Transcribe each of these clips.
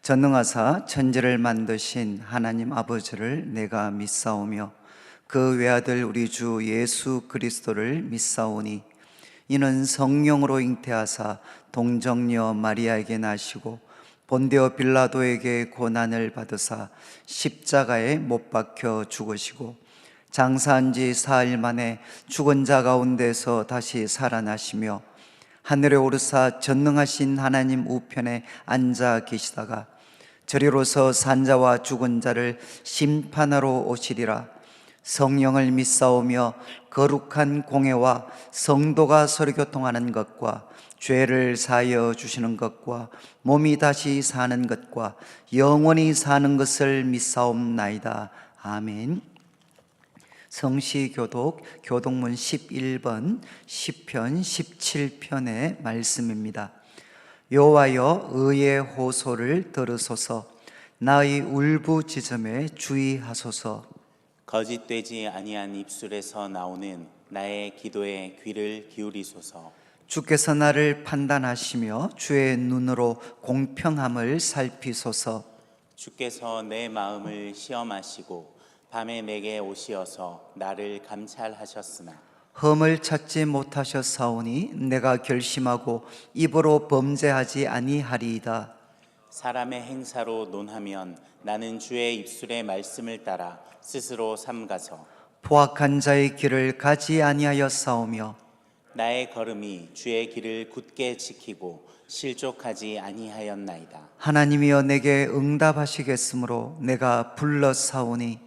전능하사 천지를 만드신 하나님 아버지를 내가 믿사오며 그 외아들 우리 주 예수 그리스도를 믿사오니 이는 성령으로 잉태하사 동정녀 마리아에게 나시고 본디오 빌라도에게 고난을 받으사 십자가에 못 박혀 죽으시고 장사한 지 사흘 만에 죽은 자 가운데서 다시 살아나시며 하늘에 오르사 전능하신 하나님 우편에 앉아 계시다가 저리로서 산자와 죽은 자를 심판하러 오시리라. 성령을 믿사오며 거룩한 공회와 성도가 서로 교통하는 것과 죄를 사하여 주시는 것과 몸이 다시 사는 것과 영원히 사는 것을 믿사옵나이다. 아멘. 성시교독 교독문 11번 시편 17편의 말씀입니다. 여호와여 의의 호소를 들으소서, 나의 울부짖음에 주의하소서. 거짓되지 아니한 입술에서 나오는 나의 기도에 귀를 기울이소서. 주께서 나를 판단하시며 주의 눈으로 공평함을 살피소서. 주께서 내 마음을 시험하시고 밤에 내게 오시어서 나를 감찰하셨으나 흠을 찾지 못하셨사오니 내가 결심하고 입으로 범죄하지 아니하리이다. 사람의 행사로 논하면 나는 주의 입술의 말씀을 따라 스스로 삼가서 포악한 자의 길을 가지 아니하였사오며 나의 걸음이 주의 길을 굳게 지키고 실족하지 아니하였나이다. 하나님이여 내게 응답하시겠으므로 내가 불렀사오니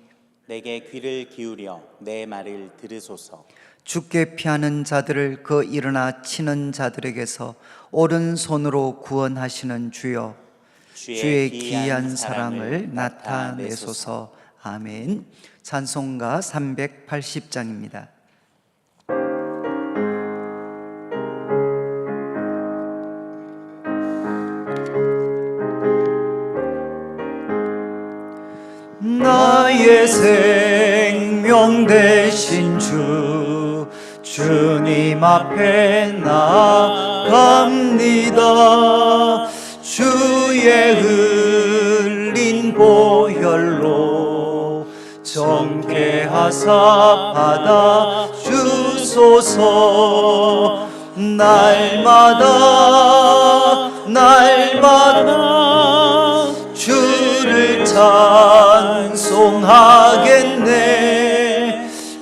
내게 귀를 기울여 내 말을 들으소서. 주께 피하는 자들을 그 일어나 치는 자들에게서 오른손으로 구원하시는 주여, 주의 귀한 사랑을 나타내소서. 아멘. 찬송가 380장입니다. 나의 생명 되신 주, 주님 앞에 나아갑니다. 주의 흘린 보혈로 정케하사 받아 주소서. 날마다 주를 찬송하겠네.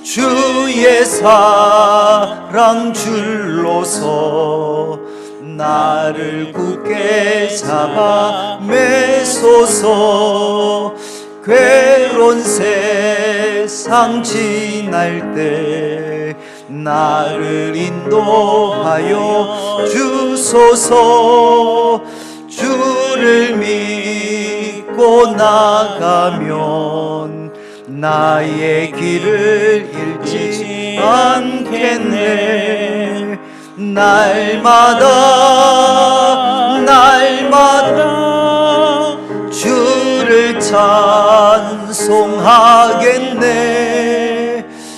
주의 사랑 줄로서 나를 굳게 잡아 매소서. 괴로운 세상 지날 때 나를 인도하여 주소서. 주를 믿고 나가면 나의 길을 잃지 않겠네. 날마다 주를 찬송하겠네.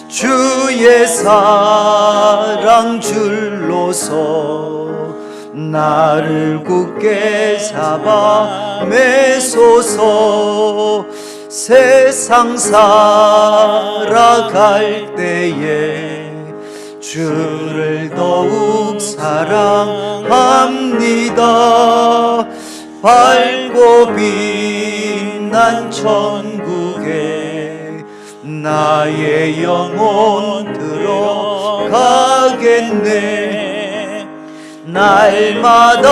주의 사랑 줄로서 나를 굳게 잡아 매소서. 세상 살아갈 때에 주를 더욱 사랑합니다. 밝고 빛난 천국에 나의 영혼 들어가겠네. 날마다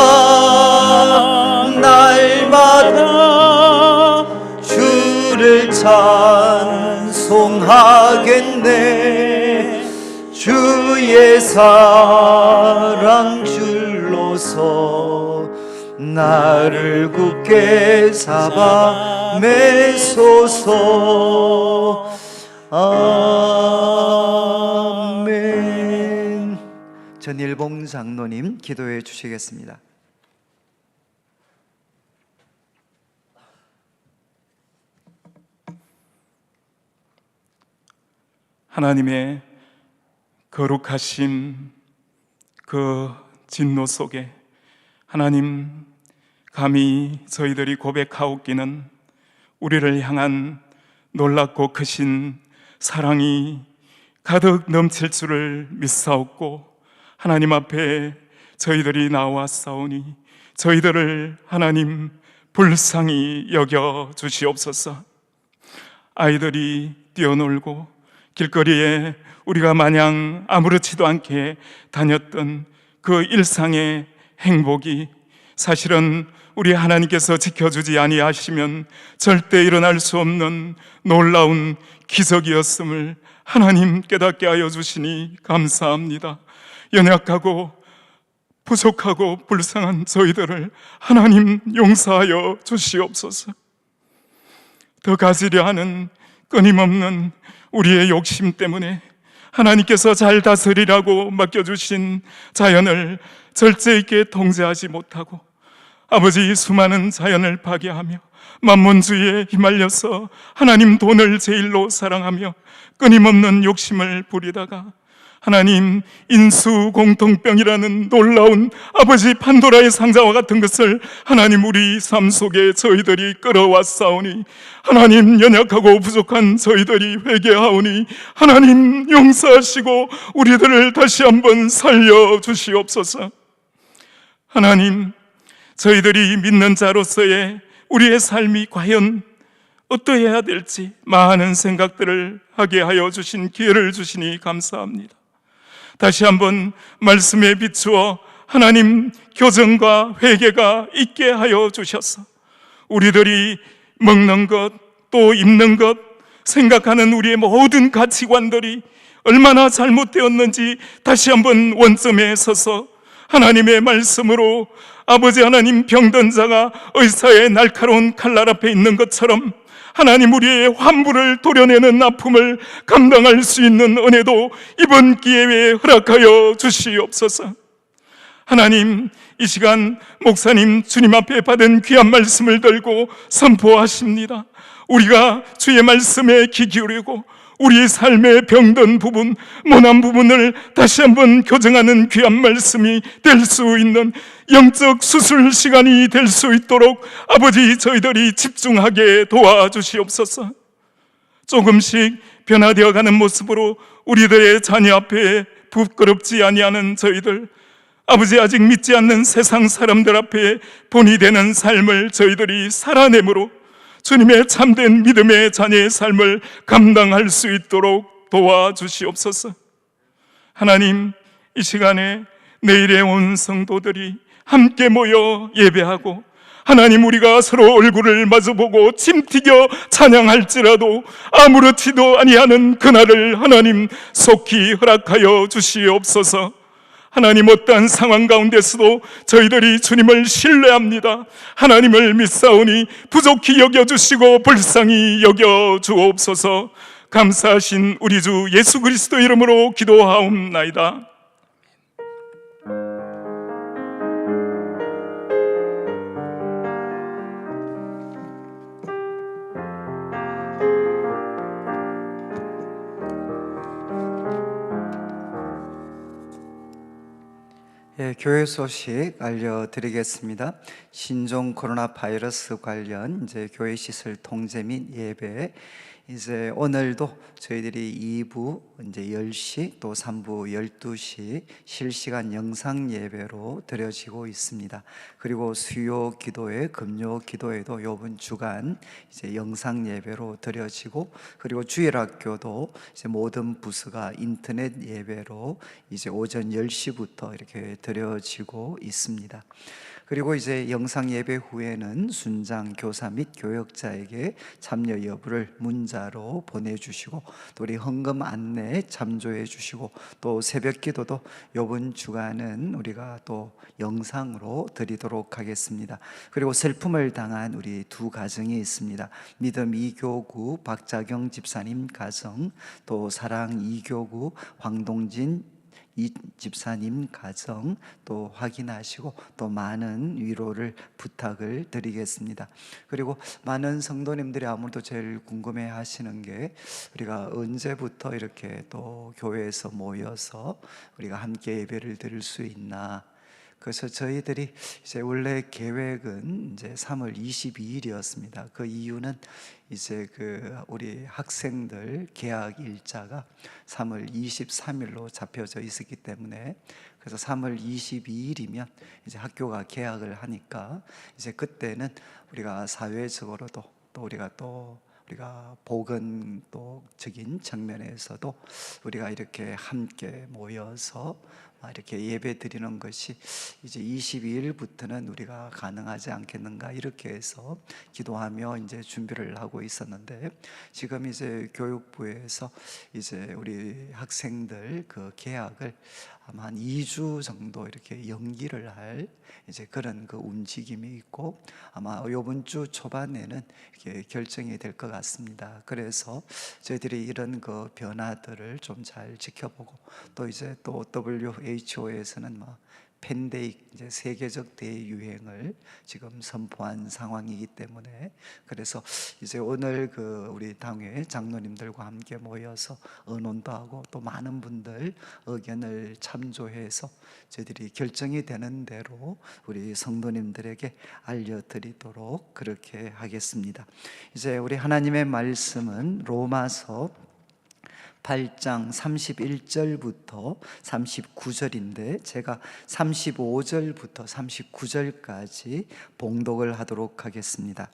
주를 찬송하겠네. 주의 사랑 줄로서 나를 굳게 잡아 매소서. 아멘. 전일봉 장로님 기도해 주시겠습니다. 하나님의 거룩하신 그 진노 속에 하나님 감히 저희들이 고백하옵기는 우리를 향한 놀랍고 크신 사랑이 가득 넘칠 줄을 믿사옵고, 하나님 앞에 저희들이 나왔사오니 저희들을 하나님 불쌍히 여겨 주시옵소서. 아이들이 뛰어놀고 길거리에 우리가 마냥 아무렇지도 않게 다녔던 그 일상의 행복이 사실은 우리 하나님께서 지켜주지 아니하시면 절대 일어날 수 없는 놀라운 기적이었음을 하나님 깨닫게 하여 주시니 감사합니다. 연약하고 부족하고 불쌍한 저희들을 하나님 용서하여 주시옵소서. 더 가지려 하는 끊임없는 우리의 욕심 때문에 하나님께서 잘 다스리라고 맡겨주신 자연을 절제 있게 통제하지 못하고 아버지 수많은 자연을 파괴하며 만몬주의에 휘말려서 하나님 돈을 제일로 사랑하며 끊임없는 욕심을 부리다가 하나님 인수공통병이라는 놀라운 아버지 판도라의 상자와 같은 것을 하나님 우리 삶 속에 저희들이 끌어왔사오니 하나님 연약하고 부족한 저희들이 회개하오니 하나님 용서하시고 우리들을 다시 한번 살려주시옵소서. 하나님, 저희들이 믿는 자로서의 우리의 삶이 과연 어떠해야 될지 많은 생각들을 하게 하여 주신 기회를 주시니 감사합니다. 다시 한번 말씀에 비추어 하나님 교정과 회개가 있게 하여 주셔서 우리들이 먹는 것, 또 입는 것, 생각하는 우리의 모든 가치관들이 얼마나 잘못되었는지 다시 한번 원점에 서서 하나님의 말씀으로 아버지 하나님, 병든 자가 의사의 날카로운 칼날 앞에 있는 것처럼 하나님 우리의 환부를 도려내는 아픔을 감당할 수 있는 은혜도 이번 기회에 허락하여 주시옵소서. 하나님, 이 시간 목사님 주님 앞에 받은 귀한 말씀을 들고 선포하십니다. 우리가 주의 말씀에 귀 기울이고 우리 삶의 병든 부분, 모난 부분을 다시 한번 교정하는 귀한 말씀이 될 수 있는 영적 수술 시간이 될 수 있도록 아버지 저희들이 집중하게 도와주시옵소서. 조금씩 변화되어가는 모습으로 우리들의 자녀 앞에 부끄럽지 아니하는 저희들, 아버지 아직 믿지 않는 세상 사람들 앞에 본이 되는 삶을 저희들이 살아내므로 주님의 참된 믿음의 자녀의 삶을 감당할 수 있도록 도와주시옵소서. 하나님, 이 시간에 내일에 온 성도들이 함께 모여 예배하고 하나님 우리가 서로 얼굴을 마주보고 침튀겨 찬양할지라도 아무렇지도 아니하는 그날을 하나님 속히 허락하여 주시옵소서. 하나님 어떠한 상황 가운데서도 저희들이 주님을 신뢰합니다. 하나님을 믿사오니 부족히 여겨주시고 불쌍히 여겨주옵소서. 감사하신 우리 주 예수 그리스도 이름으로 기도하옵나이다. 교회 소식 알려드리겠습니다. 신종 코로나 바이러스 관련 이제 교회 시설 통제 및 예배, 이제 오늘도 저희들이 2부 이제 10시 또 3부 12시 실시간 영상 예배로 드려지고 있습니다. 그리고 수요 기도회, 금요 기도회도 이번 주간 이제 영상 예배로 드려지고, 그리고 주일학교도 이제 모든 부스가 인터넷 예배로 이제 오전 10시부터 이렇게 드려지고 있습니다. 그리고 이제 영상 예배 후에는 순장 교사 및 교역자에게 참여 여부를 문자로 보내주시고, 또 우리 헌금 안내 참조해 주시고, 또 새벽 기도도 이번 주간은 우리가 또 영상으로 드리도록 하겠습니다. 그리고 슬픔을 당한 우리 두 가정이 있습니다. 믿음 2교구 박자경 집사님 가정, 또 사랑 2교구 황동진 이 집사님 가정 또 확인하시고 또 많은 위로를 부탁을 드리겠습니다. 그리고 많은 성도님들이 아무래도 제일 궁금해 하시는 게, 우리가 언제부터 이렇게 또 교회에서 모여서 우리가 함께 예배를 드릴 수 있나. 그래서 저희들이 이제 원래 계획은 이제 3월 22일이었습니다. 그 이유는 이제 그 우리 학생들 개학 일자가 3월 23일로 잡혀져 있었기 때문에, 그래서 3월 22일이면 이제 학교가 개학을 하니까 이제 그때는 우리가 사회적으로도 또 우리가 보건적인 측면에서도 우리가 이렇게 함께 모여서 이렇게 예배 드리는 것이 이제 22일부터는 우리가 가능하지 않겠는가, 이렇게 해서 기도하며 이제 준비를 하고 있었는데, 지금 이제 교육부에서 이제 우리 학생들 그 개학을 아마 한 2주 정도 이렇게 연기를 할 이제 그런 그 움직임이 있고, 아마 이번 주 초반에는 이렇게 결정이 될 것 같습니다. 그래서 저희들이 이런 그 변화들을 좀 잘 지켜보고, 또 이제 또 WHO에서는 뭐 팬데믹, 이제 세계적 대유행을 지금 선포한 상황이기 때문에, 그래서 이제 오늘 그 우리 당회 장로님들과 함께 모여서 의논도 하고, 또 많은 분들 의견을 참조해서 저희들이 결정이 되는 대로 우리 성도님들에게 알려드리도록 그렇게 하겠습니다. 이제 우리 하나님의 말씀은 로마서 8장 31절부터 39절인데, 제가 35절부터 39절까지 봉독을 하도록 하겠습니다.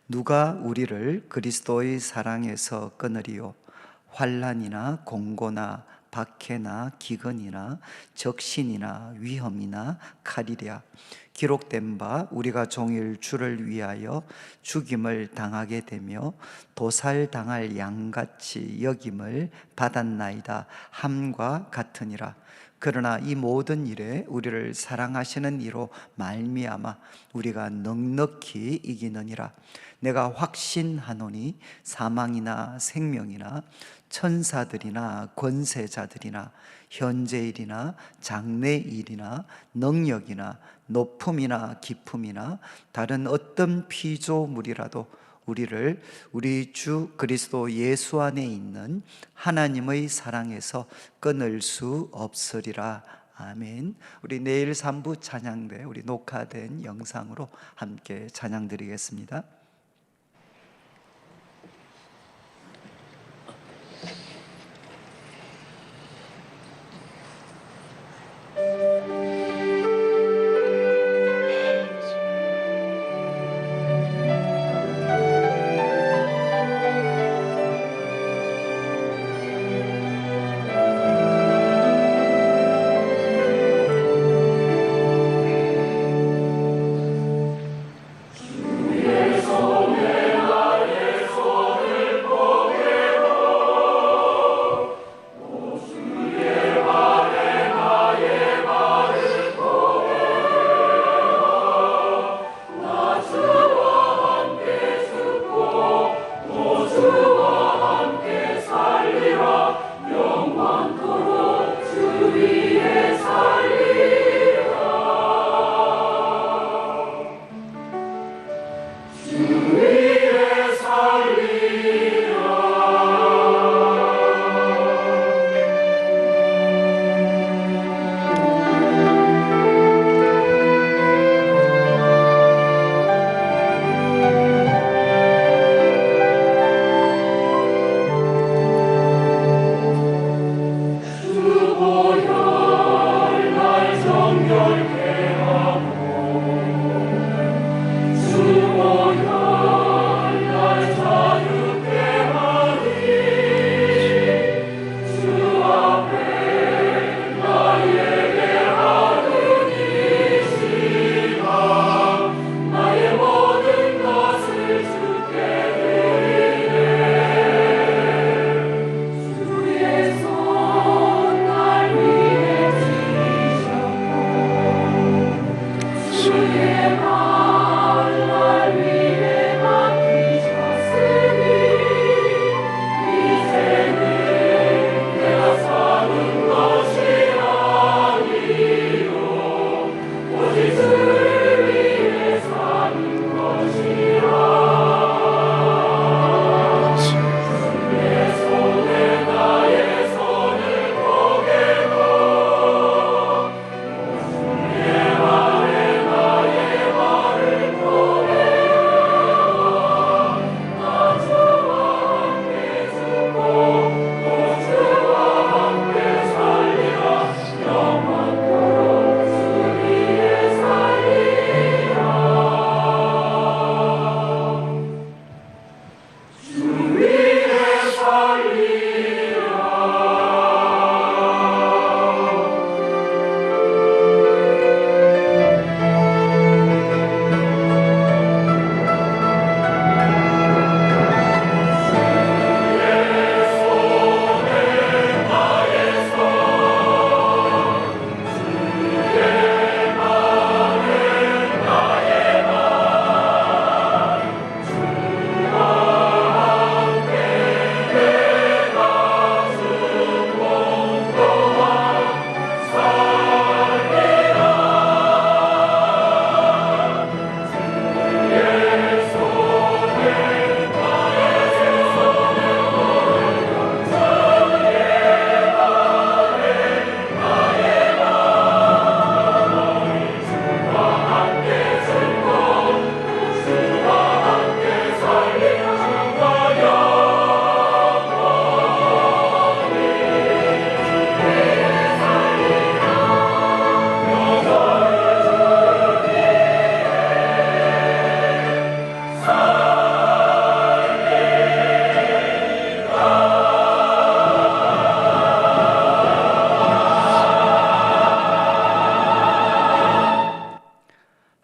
누가 우리를 그리스도의 사랑에서 끊으리요? 환난이나 공고나 박해나 기근이나 적신이나 위험이나 칼이랴. 기록된 바 우리가 종일 주를 위하여 죽임을 당하게 되며 도살당할 양같이 여김을 받았나이다 함과 같으니라. 그러나 이 모든 일에 우리를 사랑하시는 이로 말미암아 우리가 넉넉히 이기느니라. 내가 확신하노니 사망이나 생명이나 천사들이나 권세자들이나 현재일이나 장래일이나 능력이나 높음이나 깊음이나 다른 어떤 피조물이라도 우리를 우리 주 그리스도 예수 안에 있는 하나님의 사랑에서 끊을 수 없으리라. 아멘. 우리 내일 3부 찬양대 우리 녹화된 영상으로 함께 찬양 드리겠습니다. 예수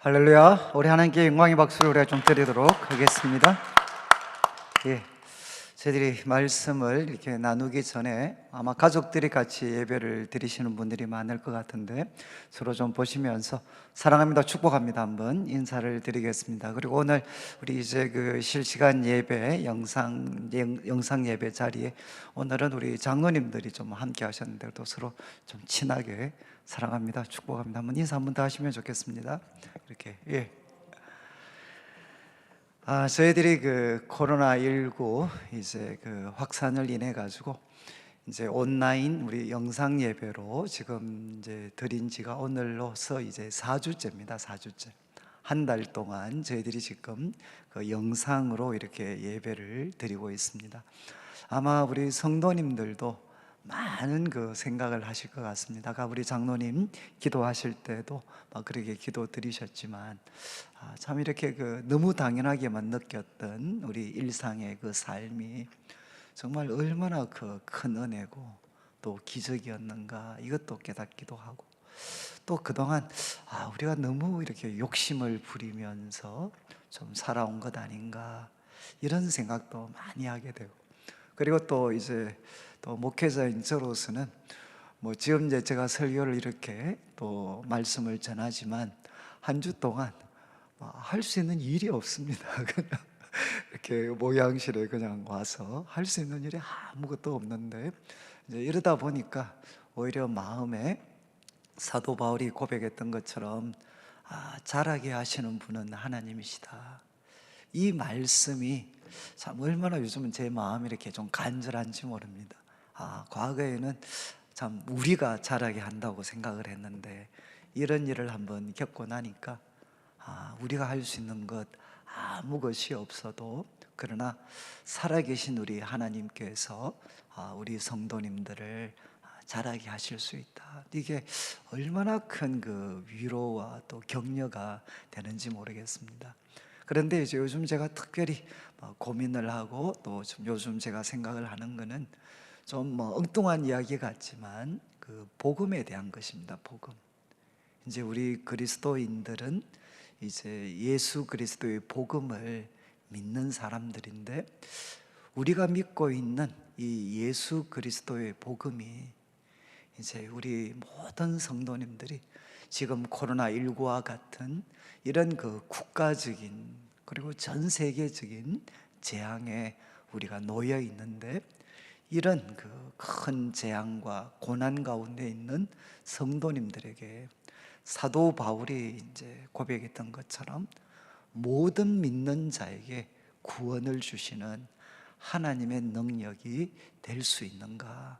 할렐루야. 우리 하나님께 영광의 박수를 우리가 좀 드리도록 하겠습니다. 예, 저희들이 말씀을 이렇게 나누기 전에 아마 가족들이 같이 예배를 드리시는 분들이 많을 것 같은데 서로 좀 보시면서 사랑합니다, 축복합니다 한번 인사를 드리겠습니다. 그리고 오늘 우리 이제 그 실시간 예배 영상 예배 자리에 오늘은 우리 장로님들이 좀 함께 하셨는데 또 서로 좀 친하게 사랑합니다, 축복합니다 한번 인사 한번 더 하시면 좋겠습니다. 이렇게 저희들이 그 코로나19 이제 그 확산을 인해 가지고 이제 온라인 우리 영상 예배로 지금 이제 드린 지가 오늘로서 이제 4주째입니다. 4주째. 한 달 동안 저희들이 지금 그 영상으로 이렇게 예배를 드리고 있습니다. 아마 우리 성도님들도 많은 그 생각을 하실 것 같습니다. 아까 우리 장로님 기도하실 때도 막 그렇게 기도 드리셨지만 참 이렇게 그 너무 당연하게만 느꼈던 우리 일상의 그 삶이 정말 얼마나 그 큰 은혜고 또 기적이었는가 이것도 깨닫기도 하고 또 그동안 우리가 너무 이렇게 욕심을 부리면서 좀 살아온 것 아닌가 이런 생각도 많이 하게 되고 그리고 또 이제 또 목회자인 저로서는 뭐 지금 이제 제가 설교를 이렇게 또 말씀을 전하지만 한 주 동안 할 수 있는 일이 없습니다. 그냥 이렇게 모양실에 그냥 와서 할 수 있는 일이 아무것도 없는데 이제 이러다 보니까 오히려 마음에 사도 바울이 고백했던 것처럼 자라게 하시는 분은 하나님이시다. 이 말씀이 참 얼마나 요즘은 제 마음이 이렇게 좀 간절한지 모릅니다. 과거에는 참 우리가 자라게 한다고 생각을 했는데 이런 일을 한번 겪고 나니까 우리가 할 수 있는 것 아무 것이 없어도 그러나 살아계신 우리 하나님께서 우리 성도님들을 자라게 하실 수 있다. 이게 얼마나 큰 그 위로와 또 격려가 되는지 모르겠습니다. 그런데 이제 요즘 제가 특별히 고민을 하고 또 요즘 제가 생각을 하는 거는 좀 엉뚱한 이야기 같지만 그 복음에 대한 것입니다. 복음. 이제 우리 그리스도인들은 이제 예수 그리스도의 복음을 믿는 사람들인데 우리가 믿고 있는 이 예수 그리스도의 복음이 이제 우리 모든 성도님들이 지금 코로나19와 같은 이런 그 국가적인 그리고 전 세계적인 재앙에 우리가 놓여 있는데 이런 그 큰 재앙과 고난 가운데 있는 성도님들에게 사도 바울이 이제 고백했던 것처럼 모든 믿는 자에게 구원을 주시는 하나님의 능력이 될 수 있는가?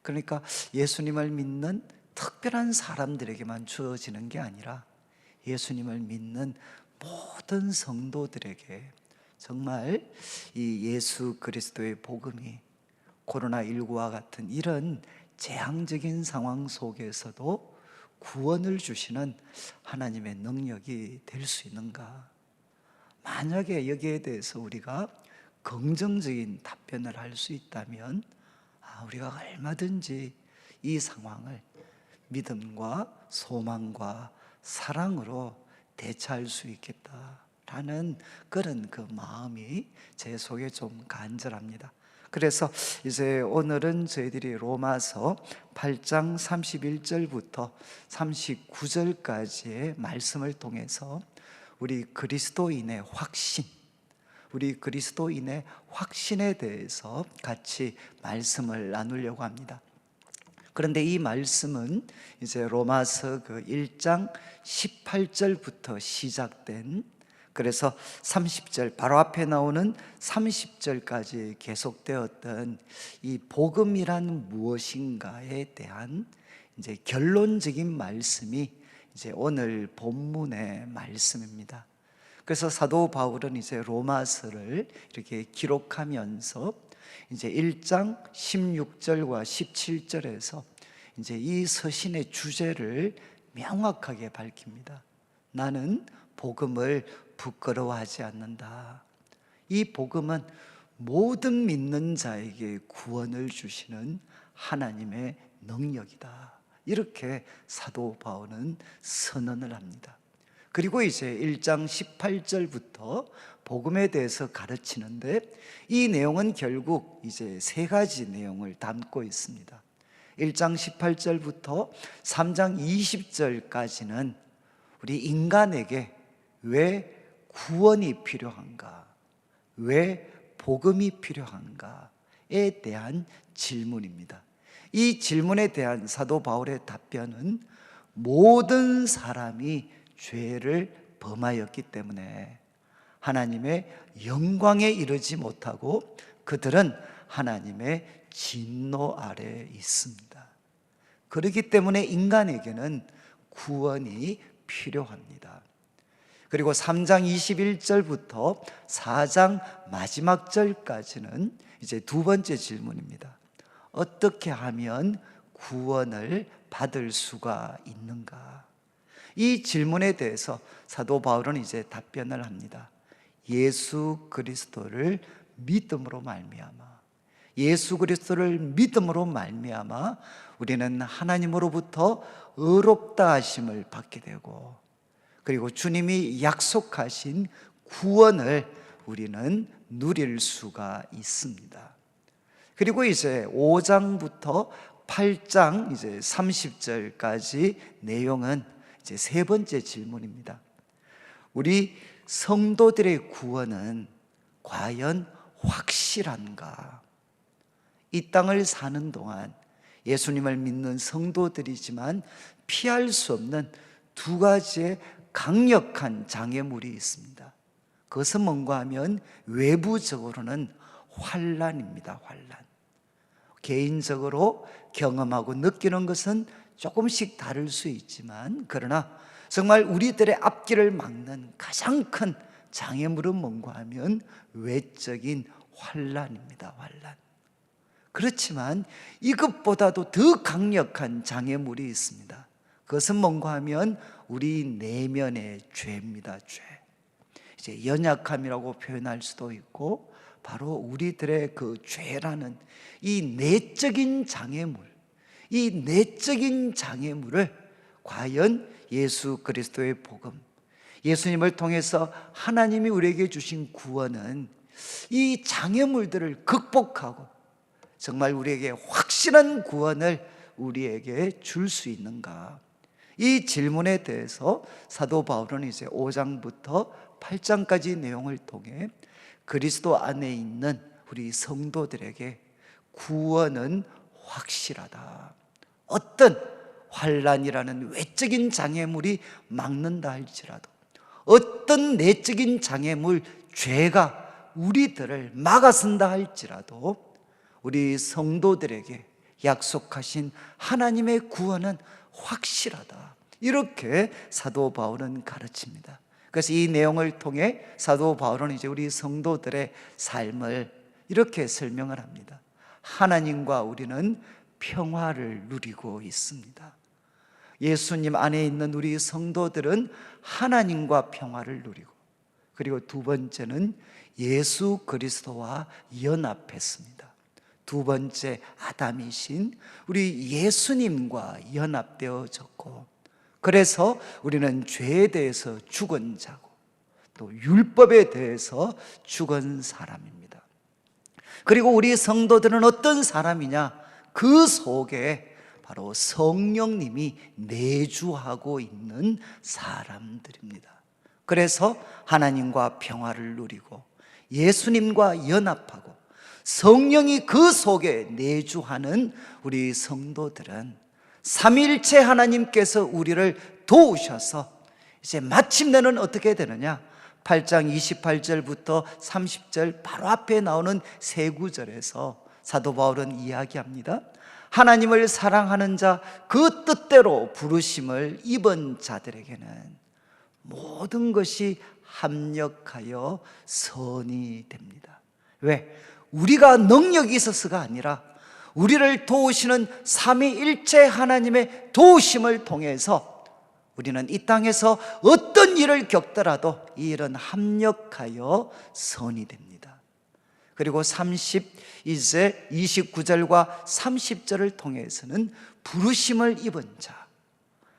그러니까 예수님을 믿는 특별한 사람들에게만 주어지는 게 아니라 예수님을 믿는 모든 성도들에게 정말 이 예수 그리스도의 복음이 코로나19와 같은 이런 재앙적인 상황 속에서도 구원을 주시는 하나님의 능력이 될 수 있는가? 만약에 여기에 대해서 우리가 긍정적인 답변을 할 수 있다면 우리가 얼마든지 이 상황을 믿음과 소망과 사랑으로 대처할 수 있겠다라는 그런 그 마음이 제 속에 좀 간절합니다. 그래서 이제 오늘은 저희들이 로마서 8장 31절부터 39절까지의 말씀을 통해서 우리 그리스도인의 확신, 우리 그리스도인의 확신에 대해서 같이 말씀을 나누려고 합니다. 그런데 이 말씀은 이제 로마서 그 1장 18절부터 시작된 그래서 30절 바로 앞에 나오는 30절까지 계속되었던 이 복음이란 무엇인가에 대한 이제 결론적인 말씀이 이제 오늘 본문의 말씀입니다. 그래서 사도 바울은 이제 로마서를 이렇게 기록하면서 이제 1장 16절과 17절에서 이제 이 서신의 주제를 명확하게 밝힙니다. 나는 복음을 부끄러워하지 않는다. 이 복음은 모든 믿는 자에게 구원을 주시는 하나님의 능력이다. 이렇게 사도 바울은 선언을 합니다. 그리고 이제 1장 18절부터 복음에 대해서 가르치는데, 이 내용은 결국 이제 세 가지 내용을 담고 있습니다. 1장 18절부터 3장 20절까지는 우리 인간에게 왜 구원이 필요한가, 왜 복음이 필요한가에 대한 질문입니다. 이 질문에 대한 사도 바울의 답변은 모든 사람이 죄를 범하였기 때문에 하나님의 영광에 이르지 못하고 그들은 하나님의 진노 아래에 있습니다. 그렇기 때문에 인간에게는 구원이 필요합니다. 그리고 3장 21절부터 4장 마지막 절까지는 이제 두 번째 질문입니다. 어떻게 하면 구원을 받을 수가 있는가? 이 질문에 대해서 사도 바울은 이제 답변을 합니다. 예수 그리스도를 믿음으로 말미암아, 예수 그리스도를 믿음으로 말미암아 우리는 하나님으로부터 의롭다 하심을 받게 되고, 그리고 주님이 약속하신 구원을 우리는 누릴 수가 있습니다. 그리고 이제 5장부터 8장 이제 30절까지 내용은 이제 세 번째 질문입니다. 우리 성도들의 구원은 과연 확실한가? 이 땅을 사는 동안 예수님을 믿는 성도들이지만 피할 수 없는 두 가지의 강력한 장애물이 있습니다. 그것은 뭔가 하면 외부적으로는 환난입니다. 환난. 개인적으로 경험하고 느끼는 것은 조금씩 다를 수 있지만, 그러나 정말 우리들의 앞길을 막는 가장 큰 장애물은 뭔가 하면 외적인 환난입니다. 환난. 그렇지만 이것보다도 더 강력한 장애물이 있습니다. 그것은 뭔가 하면 우리 내면의 죄입니다. 죄. 이제 연약함이라고 표현할 수도 있고, 바로 우리들의 그 죄라는 이 내적인 장애물, 이 내적인 장애물을 과연 예수 그리스도의 복음, 예수님을 통해서 하나님이 우리에게 주신 구원은 이 장애물들을 극복하고 정말 우리에게 확실한 구원을 우리에게 줄 수 있는가? 이 질문에 대해서 사도 바울은 이제 5장부터 8장까지 내용을 통해 그리스도 안에 있는 우리 성도들에게 구원은 확실하다, 어떤 환난이라는 외적인 장애물이 막는다 할지라도, 어떤 내적인 장애물, 죄가 우리들을 막아선다 할지라도 우리 성도들에게 약속하신 하나님의 구원은 확실하다, 이렇게 사도 바울은 가르칩니다. 그래서 이 내용을 통해 사도 바울은 이제 우리 성도들의 삶을 이렇게 설명을 합니다. 하나님과 우리는 평화를 누리고 있습니다. 예수님 안에 있는 우리 성도들은 하나님과 평화를 누리고, 그리고 두 번째는 예수 그리스도와 연합했습니다. 두 번째 아담이신 우리 예수님과 연합되어졌고, 그래서 우리는 죄에 대해서 죽은 자고 또 율법에 대해서 죽은 사람입니다. 그리고 우리 성도들은 어떤 사람이냐? 그 속에 바로 성령님이 내주하고 있는 사람들입니다. 그래서 하나님과 평화를 누리고 예수님과 연합하고 성령이 그 속에 내주하는 우리 성도들은 삼위일체 하나님께서 우리를 도우셔서 이제 마침내는 어떻게 되느냐? 8장 28절부터 30절 바로 앞에 나오는 세 구절에서 사도 바울은 이야기합니다. 하나님을 사랑하는 자, 그 뜻대로 부르심을 입은 자들에게는 모든 것이 합력하여 선이 됩니다. 왜? 우리가 능력이 있어서가 아니라 우리를 도우시는 삼위일체 하나님의 도우심을 통해서 우리는 이 땅에서 어떤 일을 겪더라도 이 일은 합력하여 선이 됩니다. 그리고 이제 29절과 30절을 통해서는 부르심을 입은 자,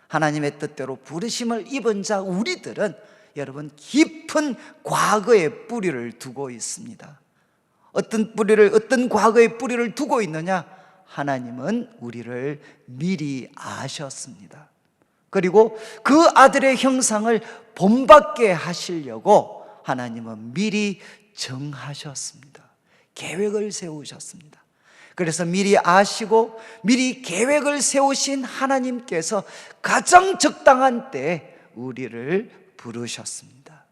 하나님의 뜻대로 부르심을 입은 자 우리들은 여러분 깊은 과거의 뿌리를 두고 있습니다. 어떤 과거의 뿌리를 두고 있느냐? 하나님은 우리를 미리 아셨습니다. 그리고 그 아들의 형상을 본받게 하시려고 하나님은 미리 정하셨습니다. 계획을 세우셨습니다. 그래서 미리 아시고 미리 계획을 세우신 하나님께서 가장 적당한 때에 우리를 부르셨습니다.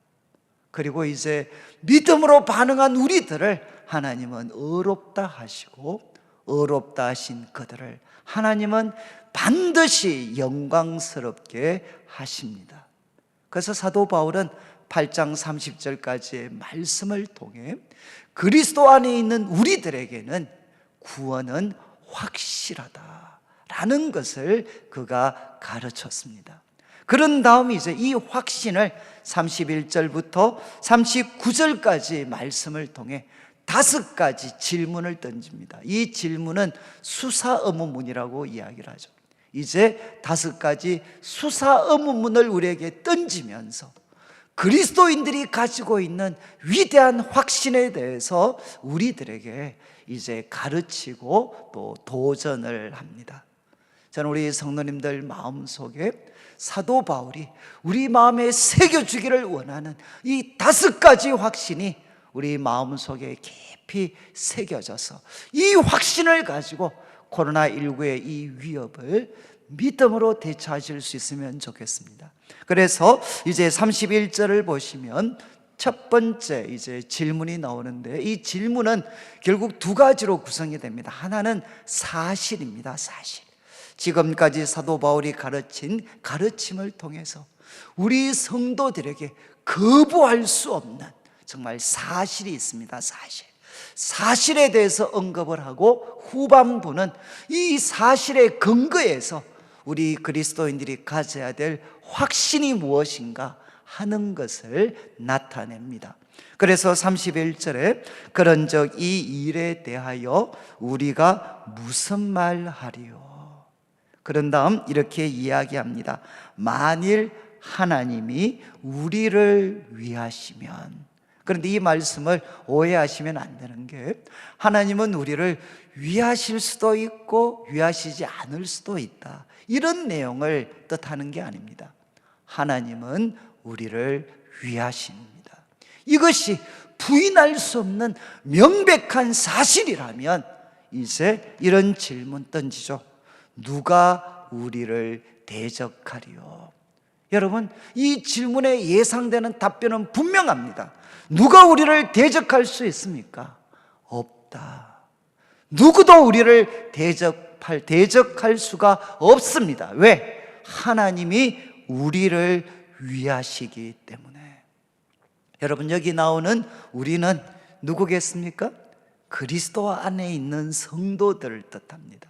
그리고 이제 믿음으로 반응한 우리들을 하나님은 의롭다 하시고, 의롭다 하신 그들을 하나님은 반드시 영광스럽게 하십니다. 그래서 사도 바울은 8장 30절까지의 말씀을 통해 그리스도 안에 있는 우리들에게는 구원은 확실하다라는 것을 그가 가르쳤습니다. 그런 다음 이제 이 확신을 31절부터 39절까지 말씀을 통해 5가지 질문을 던집니다. 이 질문은 수사 의문문이라고 이야기를 하죠. 이제 5가지 수사 의문문을 우리에게 던지면서 그리스도인들이 가지고 있는 위대한 확신에 대해서 우리들에게 이제 가르치고 또 도전을 합니다. 저는 우리 성도님들 마음속에 사도 바울이 우리 마음에 새겨주기를 원하는 이 5가지 확신이 우리 마음속에 깊이 새겨져서 이 확신을 가지고 코로나19의 이 위협을 믿음으로 대처하실 수 있으면 좋겠습니다. 그래서 이제 31절을 보시면 첫 번째 이제 질문이 나오는데, 이 질문은 결국 2가지로 구성이 됩니다. 하나는 사실입니다. 사실. 지금까지 사도 바울이 가르친 가르침을 통해서 우리 성도들에게 거부할 수 없는 정말 사실이 있습니다. 사실에 대해서 언급을 하고, 후반부는 이 사실의 근거에서 우리 그리스도인들이 가져야 될 확신이 무엇인가 하는 것을 나타냅니다. 그래서 31절에 그런즉 이 일에 대하여 우리가 무슨 말 하리요? 그런 다음 이렇게 이야기합니다. 만일 하나님이 우리를 위하시면. 그런데 이 말씀을 오해하시면 안 되는 게, 하나님은 우리를 위하실 수도 있고 위하시지 않을 수도 있다, 이런 내용을 뜻하는 게 아닙니다. 하나님은 우리를 위하십니다. 이것이 부인할 수 없는 명백한 사실이라면 이제 이런 질문 던지죠. 누가 우리를 대적하리요? 여러분, 이 질문에 예상되는 답변은 분명합니다. 누가 우리를 대적할 수 있습니까? 없다. 누구도 우리를 대적할 수가 없습니다. 왜? 하나님이 우리를 위하시기 때문에. 여러분, 여기 나오는 우리는 누구겠습니까? 그리스도 안에 있는 성도들을 뜻합니다.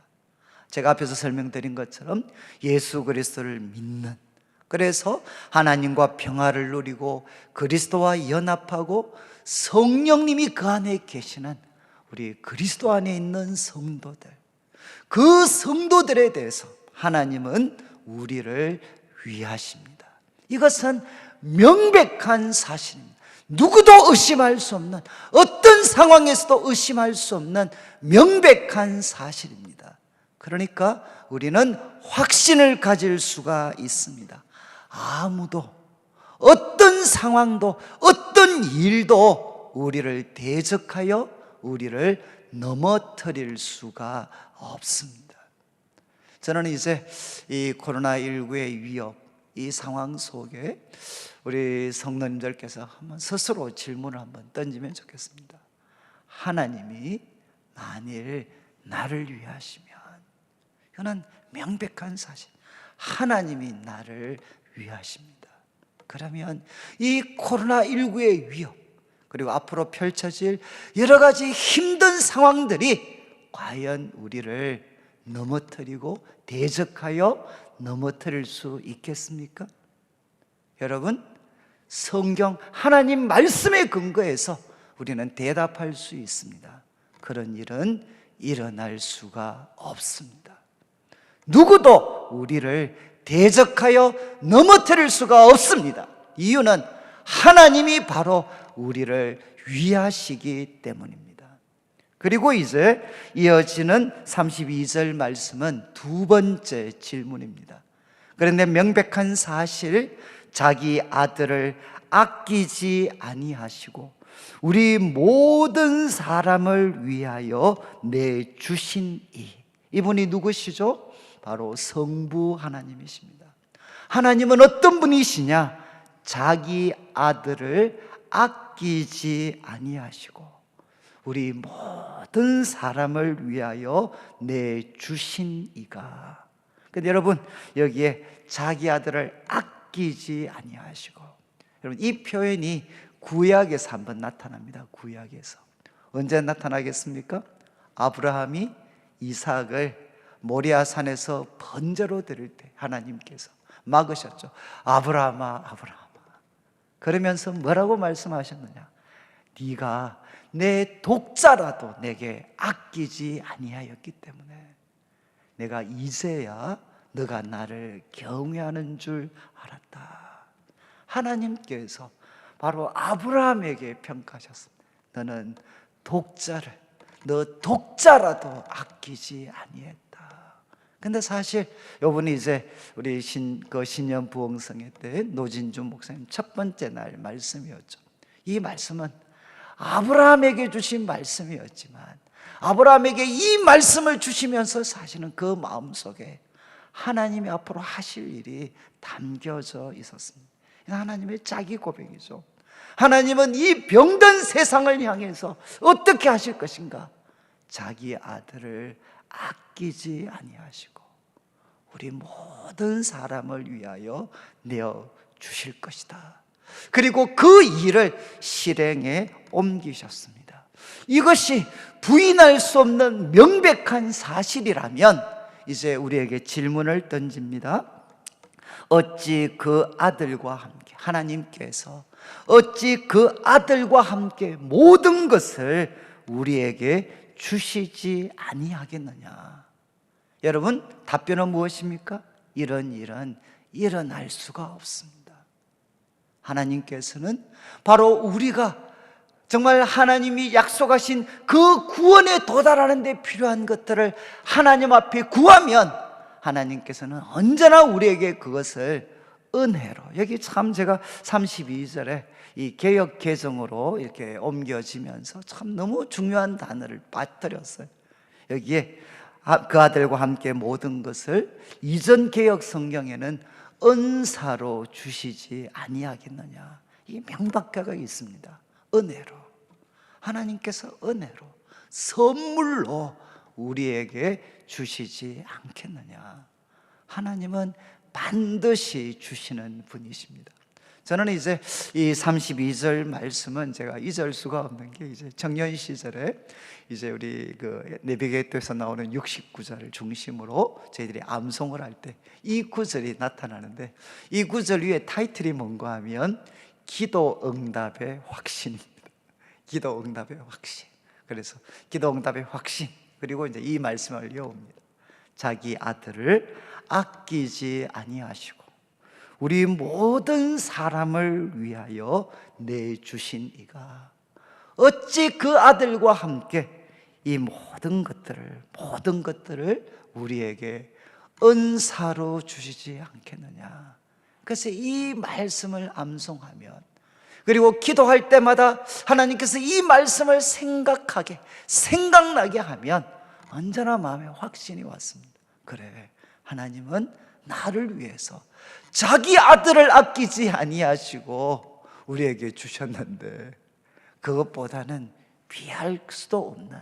제가 앞에서 설명드린 것처럼 예수 그리스도를 믿는, 그래서 하나님과 평화를 누리고 그리스도와 연합하고 성령님이 그 안에 계시는 우리 그리스도 안에 있는 성도들, 그 성도들에 대해서 하나님은 우리를 위하십니다. 이것은 명백한 사실입니다. 누구도 의심할 수 없는, 어떤 상황에서도 의심할 수 없는 명백한 사실입니다. 그러니까 우리는 확신을 가질 수가 있습니다. 아무도, 어떤 상황도, 어떤 일도 우리를 대적하여 우리를 넘어뜨릴 수가 없습니다. 저는 이제 이 코로나19의 위협, 이 상황 속에 우리 성도님들께서 한번 스스로 질문을 한번 던지면 좋겠습니다. 하나님이 만일 나를 위하시면, 이거는 명백한 사실, 하나님이 나를 위하십니다. 그러면 이 코로나19의 위협, 그리고 앞으로 펼쳐질 여러 가지 힘든 상황들이 과연 우리를 넘어뜨리고 대적하여 넘어뜨릴 수 있겠습니까? 여러분, 성경 하나님 말씀에 근거해서 우리는 대답할 수 있습니다. 그런 일은 일어날 수가 없습니다. 누구도 우리를 대적하여 넘어뜨릴 수가 없습니다. 이유는 하나님이 바로 우리를 위하시기 때문입니다. 그리고 이제 이어지는 32절 말씀은 두 번째 질문입니다. 그런데 명백한 사실, 자기 아들을 아끼지 아니하시고 우리 모든 사람을 위하여 내주신 이분이 누구시죠? 바로 성부 하나님이십니다. 하나님은 어떤 분이시냐? 자기 아들을 아끼지 아니하시고 우리 모든 사람을 위하여 내주신 이가. 근데 여러분, 여기에 자기 아들을 아끼지 아니하시고, 여러분 이 표현이 구약에서 한번 나타납니다. 구약에서 언제 나타나겠습니까? 아브라함이 이삭을 모리아 산에서 번제로 드릴 때 하나님께서 막으셨죠. 아브라함아, 아브라함아. 그러면서 뭐라고 말씀하셨느냐? 네가 내 독자라도 내게 아끼지 아니하였기 때문에 내가 이제야 너가 나를 경외하는 줄 알았다. 하나님께서 바로 아브라함에게 평가하셨습니다. 너는 독자를, 너 독자라도 아끼지 아니했다. 근데 사실 요번에 이제 우리 신년 부흥성회 때 노진주 목사님 첫 번째 날 말씀이었죠. 이 말씀은 아브라함에게 주신 말씀이었지만 아브라함에게 이 말씀을 주시면서 사실은 그 마음속에 하나님이 앞으로 하실 일이 담겨져 있었습니다. 하나님의 자기 고백이죠. 하나님은 이 병든 세상을 향해서 어떻게 하실 것인가? 자기 아들을 아끼지 아니하시고 우리 모든 사람을 위하여 내어 주실 것이다. 그리고 그 일을 실행에 옮기셨습니다. 이것이 부인할 수 없는 명백한 사실이라면 이제 우리에게 질문을 던집니다. 어찌 그 아들과 함께, 하나님께서 어찌 그 아들과 함께 모든 것을 우리에게 주시지 아니하겠느냐? 여러분, 답변은 무엇입니까? 이런 일은 일어날 수가 없습니다. 하나님께서는 바로 우리가 정말 하나님이 약속하신 그 구원에 도달하는 데 필요한 것들을 하나님 앞에 구하면 하나님께서는 언제나 우리에게 그것을 은혜로, 여기 참 제가 32절에 이 개역 개정으로 이렇게 옮겨지면서 참 너무 중요한 단어를 빠뜨렸어요. 여기에 그 아들과 함께 모든 것을 이전 개역 성경에는 은사로 주시지 아니하겠느냐, 이 명박가가 있습니다. 은혜로, 하나님께서 은혜로 선물로 우리에게 주시지 않겠느냐. 하나님은 반드시 주시는 분이십니다. 저는 이제 이 32절 말씀은 제가 잊을 수가 없는 게, 이제 청년 시절에 이제 우리 그 내비게이터에서 나오는 69절을 중심으로 저희들이 암송을 할 때 이 구절이 나타나는데, 이 구절 위에 타이틀이 뭔가 하면 기도 응답의 확신입니다. 기도 응답의 확신. 그래서 기도 응답의 확신, 그리고 이제 이 말씀을 이어옵니다. 자기 아들을 아끼지 아니하시고 우리 모든 사람을 위하여 내주신 이가 어찌 그 아들과 함께 이 모든 것들을 우리에게 은사로 주시지 않겠느냐. 그래서 이 말씀을 암송하면, 그리고 기도할 때마다 하나님께서 이 말씀을 생각나게 하면 언제나 마음에 확신이 왔습니다. 그래, 하나님은 나를 위해서 자기 아들을 아끼지 아니하시고 우리에게 주셨는데, 그것보다는 비할 수도 없는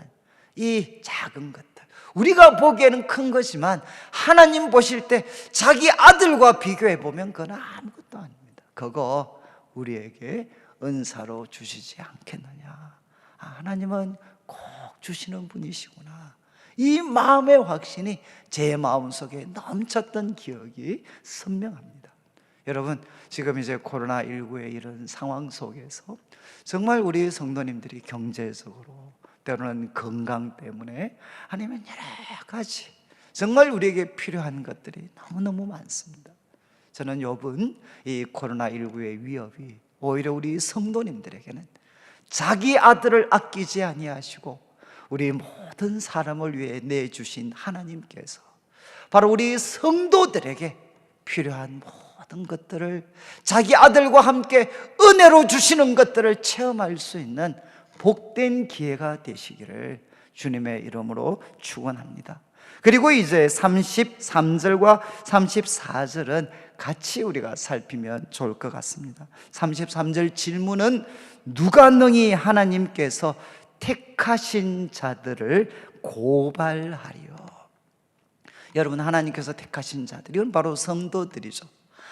이 작은 것들, 우리가 보기에는 큰 것이지만 하나님 보실 때 자기 아들과 비교해 보면 그건 아무것도 아닙니다. 그거 우리에게 은사로 주시지 않겠느냐. 하나님은 꼭 주시는 분이시구나. 이 마음의 확신이 제 마음속에 넘쳤던 기억이 선명합니다. 여러분, 지금 이제 코로나19의 이런 상황 속에서 정말 우리 성도님들이 경제적으로, 때로는 건강 때문에, 아니면 여러 가지 정말 우리에게 필요한 것들이 너무너무 많습니다. 저는 요번 이 코로나19의 위협이 오히려 우리 성도님들에게는 자기 아들을 아끼지 아니하시고 우리 모든 사람을 위해 내주신 하나님께서 바로 우리 성도들에게 필요한 모든 것들을 자기 아들과 함께 은혜로 주시는 것들을 체험할 수 있는 복된 기회가 되시기를 주님의 이름으로 축원합니다. 그리고 이제 33절과 34절은 같이 우리가 살피면 좋을 것 같습니다. 33절 질문은 누가 능히 하나님께서 택하신 자들을 고발하리요? 여러분, 하나님께서 택하신 자들, 이건 바로 성도들이죠.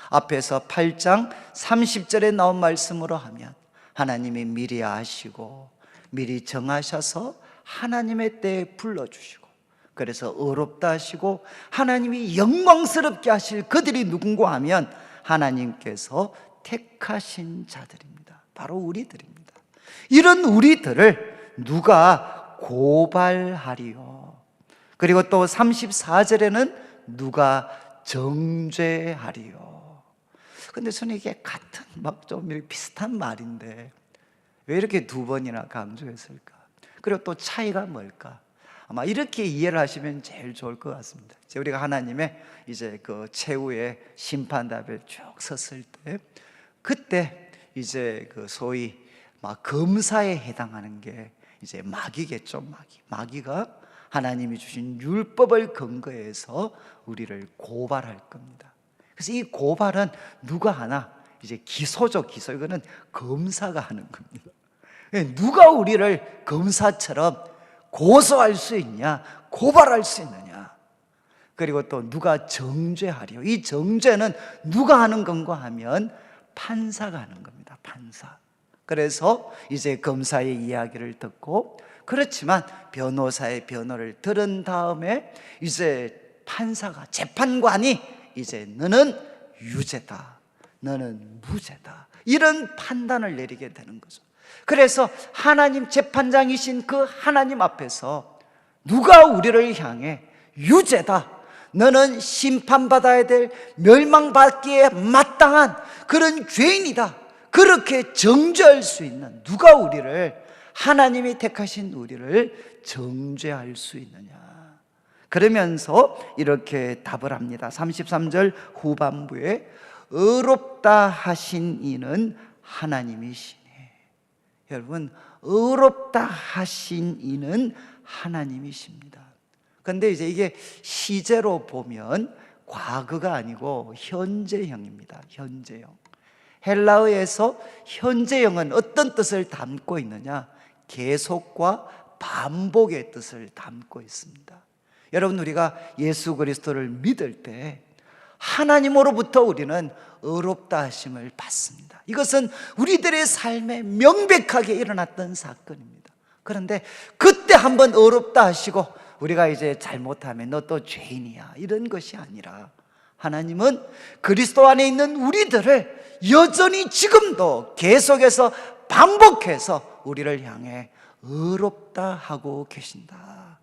앞에서 8장 30절에 나온 말씀으로 하면 하나님이 미리 아시고 미리 정하셔서 하나님의 때에 불러주시고, 그래서 의롭다 하시고 하나님이 영광스럽게 하실 그들이 누군가 하면 하나님께서 택하신 자들입니다. 바로 우리들입니다. 이런 우리들을 누가 고발하리요? 그리고 또 34절에는 누가 정죄하리요? 근데 저는 이게 같은 막 좀 비슷한 말인데 왜 이렇게 두 번이나 강조했을까? 그리고 또 차이가 뭘까? 아마 이렇게 이해를 하시면 제일 좋을 것 같습니다. 우리가 하나님의 이제 그 최후의 심판답에 쭉 섰을 때, 그때 이제 그 소위 막 검사에 해당하는 게 이제 마귀겠죠. 마귀가 하나님이 주신 율법을 근거해서 우리를 고발할 겁니다. 그래서 이 고발은 누가 하나? 이제 기소죠. 기소. 이거는 검사가 하는 겁니다. 누가 우리를 검사처럼 고소할 수 있냐, 고발할 수 있느냐. 그리고 또 누가 정죄하리요? 이 정죄는 누가 하는 건가 하면 판사가 하는 겁니다. 판사. 그래서 이제 검사의 이야기를 듣고, 그렇지만 변호사의 변호를 들은 다음에 이제 판사가, 재판관이 이제 너는 유죄다, 너는 무죄다, 이런 판단을 내리게 되는 거죠. 그래서 하나님 재판장이신 그 하나님 앞에서 누가 우리를 향해 유죄다, 너는 심판받아야 될, 멸망받기에 마땅한 그런 죄인이다, 그렇게 정죄할 수 있는, 누가 우리를, 하나님이 택하신 우리를 정죄할 수 있느냐? 그러면서 이렇게 답을 합니다. 33절 후반부에 의롭다 하신 이는 하나님이시니. 여러분, 의롭다 하신 이는 하나님이십니다. 그런데 이제 이게 시제로 보면 과거가 아니고 현재형입니다. 현재형. 헬라어에서 현재형은 어떤 뜻을 담고 있느냐? 계속과 반복의 뜻을 담고 있습니다. 여러분, 우리가 예수 그리스도를 믿을 때 하나님으로부터 우리는 의롭다 하심을 받습니다. 이것은 우리들의 삶에 명백하게 일어났던 사건입니다. 그런데 그때 한번 의롭다 하시고 우리가 이제 잘못하면 너 또 죄인이야, 이런 것이 아니라 하나님은 그리스도 안에 있는 우리들을 여전히 지금도 계속해서 반복해서 우리를 향해 의롭다 하고 계신다.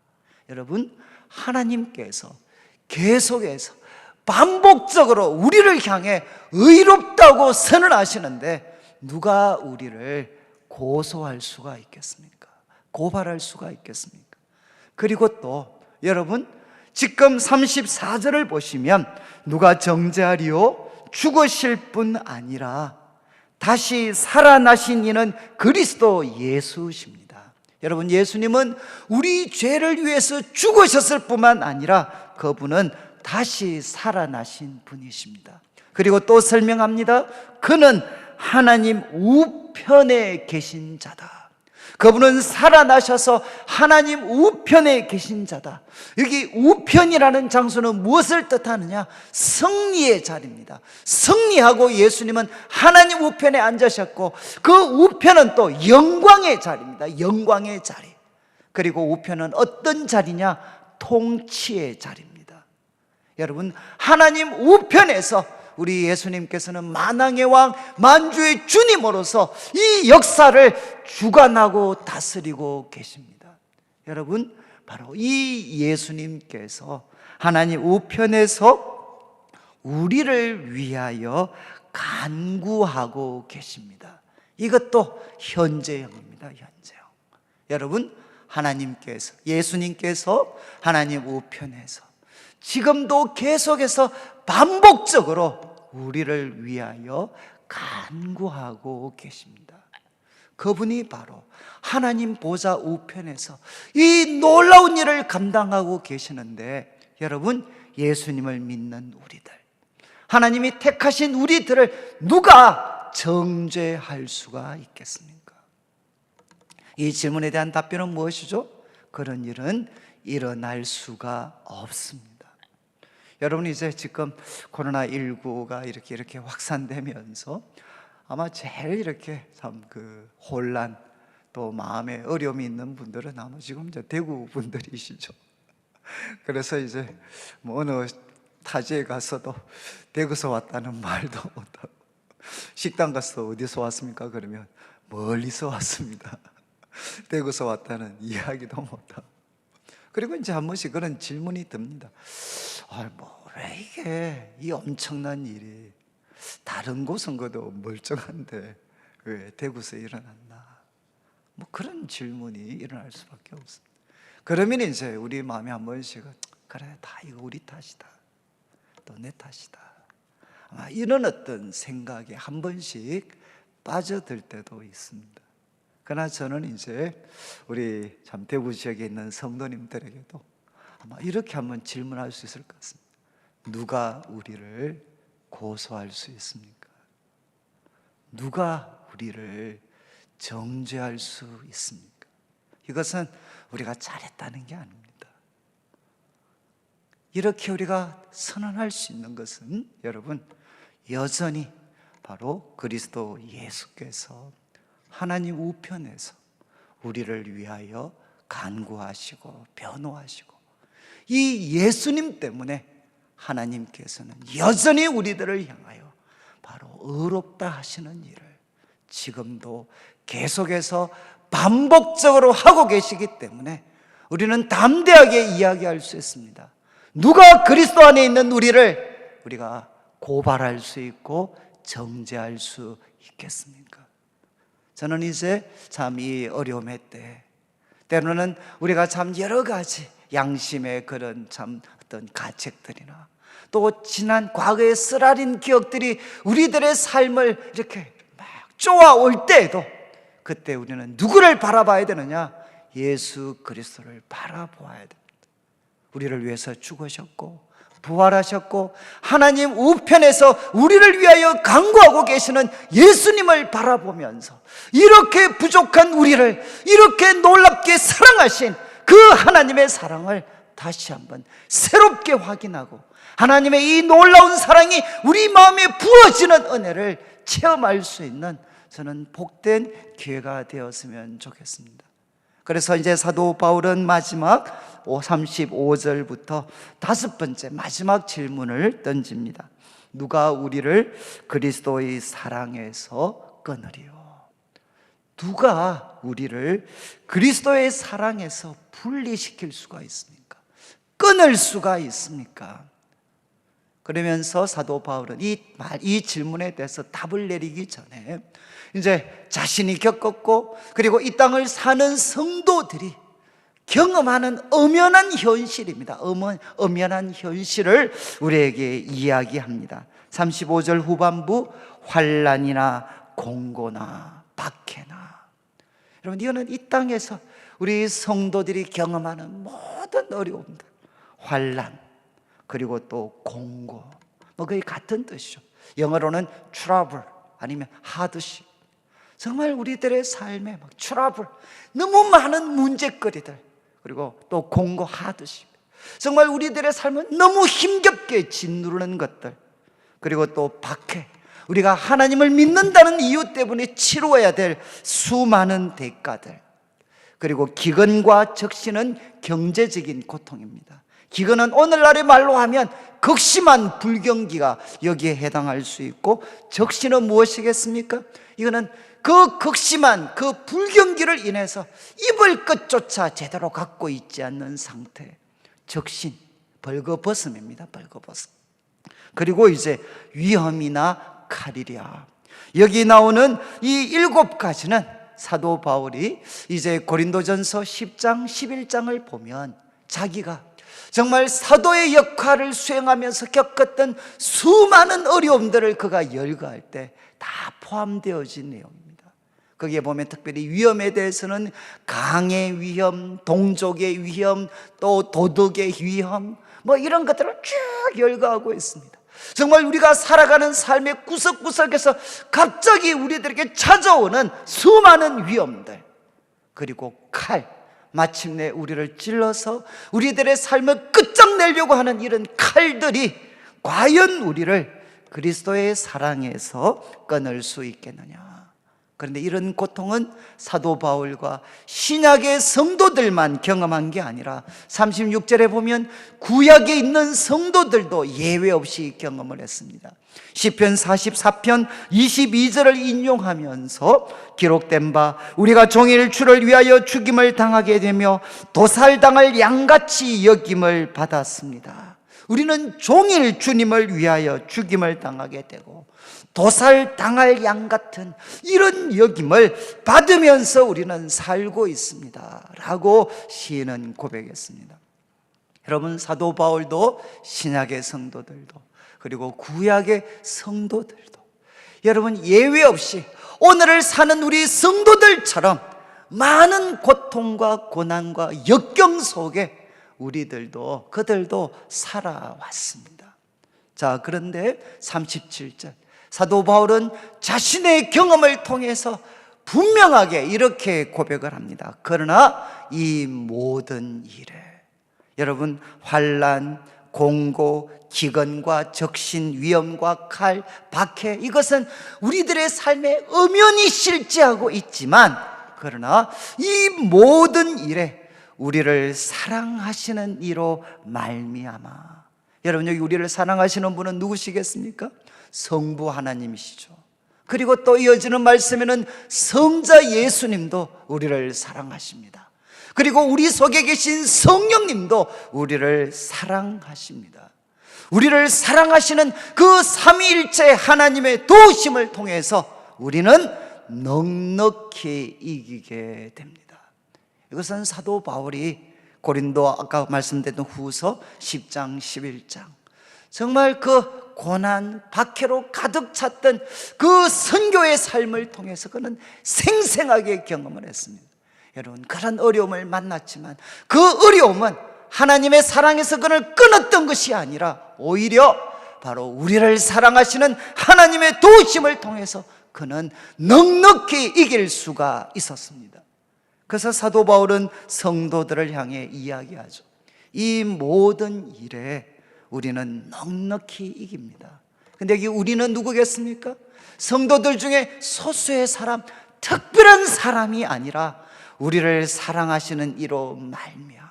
여러분, 하나님께서 계속해서 반복적으로 우리를 향해 의롭다고 선언하시는데 누가 우리를 고소할 수가 있겠습니까? 고발할 수가 있겠습니까? 그리고 또 여러분, 지금 34절을 보시면 누가 정죄하리요? 죽으실 뿐 아니라 다시 살아나신 이는 그리스도 예수십니다. 여러분, 예수님은 우리 죄를 위해서 죽으셨을 뿐만 아니라 그분은 다시 살아나신 분이십니다. 그리고 또 설명합니다. 그는 하나님 우편에 계신 자다. 그분은 살아나셔서 하나님 우편에 계신 자다. 여기 우편이라는 장소는 무엇을 뜻하느냐? 승리의 자리입니다. 승리하고 예수님은 하나님 우편에 앉으셨고 그 우편은 또 영광의 자리입니다. 영광의 자리. 그리고 우편은 어떤 자리냐? 통치의 자리입니다. 여러분, 하나님 우편에서 우리 예수님께서는 만왕의 왕, 만주의 주님으로서 이 역사를 주관하고 다스리고 계십니다. 여러분, 바로 이 예수님께서 하나님 우편에서 우리를 위하여 간구하고 계십니다. 이것도 현재형입니다. 현재형. 여러분, 하나님께서, 예수님께서 하나님 우편에서 지금도 계속해서 반복적으로 우리를 위하여 간구하고 계십니다. 그분이 바로 하나님 보좌 우편에서 이 놀라운 일을 감당하고 계시는데, 여러분, 예수님을 믿는 우리들, 하나님이 택하신 우리들을 누가 정죄할 수가 있겠습니까? 이 질문에 대한 답변은 무엇이죠? 그런 일은 일어날 수가 없습니다. 여러분, 이제 지금 코로나19가 이렇게 확산되면서 아마 제일 이렇게 참 혼란, 또 마음에 어려움이 있는 분들은 아마 지금 이제 대구 분들이시죠. 그래서 이제 뭐 어느 타지에 가서도 대구서 왔다는 말도 못하고, 식당 가서 어디서 왔습니까? 그러면 멀리서 왔습니다. 대구서 왔다는 이야기도 못하고. 그리고 이제 한 번씩 그런 질문이 듭니다. 왜 이게 이 엄청난 일이 다른 곳은 그래도 멀쩡한데 왜 대구에서 일어났나? 뭐 그런 질문이 일어날 수밖에 없습니다. 그러면 이제 우리 마음에 한 번씩은, 그래, 다 이거 우리 탓이다, 또 내 탓이다, 아마 이런 어떤 생각에 한 번씩 빠져들 때도 있습니다. 그러나 저는 이제 우리 참 대구 지역에 있는 성도님들에게도 아마 이렇게 한번 질문할 수 있을 것 같습니다. 누가 우리를 고소할 수 있습니까? 누가 우리를 정죄할 수 있습니까? 이것은 우리가 잘했다는 게 아닙니다. 이렇게 우리가 선언할 수 있는 것은, 여러분, 여전히 바로 그리스도 예수께서 하나님 우편에서 우리를 위하여 간구하시고 변호하시고, 이 예수님 때문에 하나님께서는 여전히 우리들을 향하여 바로 의롭다 하시는 일을 지금도 계속해서 반복적으로 하고 계시기 때문에 우리는 담대하게 이야기할 수 있습니다. 누가 그리스도 안에 있는 우리를 우리가 고발할 수 있고 정죄할 수 있겠습니까? 저는 이제 참 이 어려움의 때, 때로는 우리가 참 여러 가지 양심의 그런 참 어떤 가책들이나 또 지난 과거의 쓰라린 기억들이 우리들의 삶을 이렇게 막 쪼아올 때에도, 그때 우리는 누구를 바라봐야 되느냐? 예수 그리스도를 바라보아야 됩니다. 우리를 위해서 죽으셨고 부활하셨고 하나님 우편에서 우리를 위하여 간구하고 계시는 예수님을 바라보면서 이렇게 부족한 우리를 이렇게 놀랍게 사랑하신 그 하나님의 사랑을 다시 한번 새롭게 확인하고, 하나님의 이 놀라운 사랑이 우리 마음에 부어지는 은혜를 체험할 수 있는, 저는 복된 기회가 되었으면 좋겠습니다. 그래서 이제 사도 바울은 마지막 35절부터 5번째 마지막 질문을 던집니다. 누가 우리를 그리스도의 사랑에서 끊으리요? 누가 우리를 그리스도의 사랑에서 분리시킬 수가 있습니까? 끊을 수가 있습니까? 그러면서 사도 바울은 이 질문에 대해서 답을 내리기 전에 이제 자신이 겪었고 그리고 이 땅을 사는 성도들이 경험하는 엄연한 현실입니다. 엄연한 현실을 우리에게 이야기합니다. 35절 후반부, 환난이나 공고나 박해나. 여러분, 이거는 이 땅에서 우리 성도들이 경험하는 모든 어려움들, 환난, 그리고 또 공고, 뭐 거의 같은 뜻이죠. 영어로는 trouble 아니면 hardship. 정말 우리들의 삶에 막 트러블, 너무 많은 문제거리들, 그리고 또 공고 hardship, 정말 우리들의 삶은 너무 힘겹게 짓누르는 것들, 그리고 또 박해, 우리가 하나님을 믿는다는 이유 때문에 치루어야 될 수많은 대가들, 그리고 기근과 적신은 경제적인 고통입니다. 기근은 오늘날의 말로 하면 극심한 불경기가 여기에 해당할 수 있고, 적신은 무엇이겠습니까? 이거는 그 극심한 그 불경기를 인해서 입을 것조차 제대로 갖고 있지 않는 상태, 적신, 벌거벗음입니다. 벌거벗음. 그리고 이제 위험이나 칼이랴. 여기 나오는 이 7가지는 사도 바울이 이제 고린도전서 10장 11장을 보면 자기가 정말 사도의 역할을 수행하면서 겪었던 수많은 어려움들을 그가 열거할 때 다 포함되어진 내용입니다. 거기에 보면 특별히 위험에 대해서는 강의 위험, 동족의 위험, 또 도덕의 위험, 뭐 이런 것들을 쭉 열거하고 있습니다. 정말 우리가 살아가는 삶의 구석구석에서 갑자기 우리들에게 찾아오는 수많은 위험들, 그리고 칼, 마침내 우리를 찔러서 우리들의 삶을 끝장내려고 하는 이런 칼들이 과연 우리를 그리스도의 사랑에서 끊을 수 있겠느냐. 그런데 이런 고통은 사도 바울과 신약의 성도들만 경험한 게 아니라 36절에 보면 구약에 있는 성도들도 예외 없이 경험을 했습니다. 시편 44편 22절을 인용하면서 기록된 바, 우리가 종일 주를 위하여 죽임을 당하게 되며 도살당할 양같이 여김을 받았습니다. 우리는 종일 주님을 위하여 죽임을 당하게 되고 도살당할 양 같은 이런 여김을 받으면서 우리는 살고 있습니다 라고 시인은 고백했습니다. 여러분, 사도 바울도 신약의 성도들도 그리고 구약의 성도들도 여러분 예외 없이 오늘을 사는 우리 성도들처럼 많은 고통과 고난과 역경 속에 그들도 살아왔습니다. 자, 그런데 37절 사도 바울은 자신의 경험을 통해서 분명하게 이렇게 고백을 합니다. 그러나 이 모든 일에, 여러분, 환난, 공고, 기근과 적신, 위험과 칼, 박해, 이것은 우리들의 삶에 엄연히 실제하고 있지만, 그러나 이 모든 일에 우리를 사랑하시는 이로 말미암아. 여러분, 여기 우리를 사랑하시는 분은 누구시겠습니까? 성부 하나님이시죠. 그리고 또 이어지는 말씀에는 성자 예수님도 우리를 사랑하십니다. 그리고 우리 속에 계신 성령님도 우리를 사랑하십니다. 우리를 사랑하시는 그 삼위일체 하나님의 도우심을 통해서 우리는 넉넉히 이기게 됩니다. 이것은 사도 바울이 고린도 아까 말씀드렸던 후서 10장 11장 정말 그 고난, 박해로 가득 찼던 그 선교의 삶을 통해서 그는 생생하게 경험을 했습니다. 여러분, 그런 어려움을 만났지만 그 어려움은 하나님의 사랑에서 그를 끊었던 것이 아니라 오히려 바로 우리를 사랑하시는 하나님의 도우심을 통해서 그는 넉넉히 이길 수가 있었습니다. 그래서 사도 바울은 성도들을 향해 이야기하죠. 이 모든 일에 우리는 넉넉히 이깁니다. 근데 여기 우리는 누구겠습니까? 성도들 중에 소수의 사람, 특별한 사람이 아니라 우리를 사랑하시는 이로 말미암아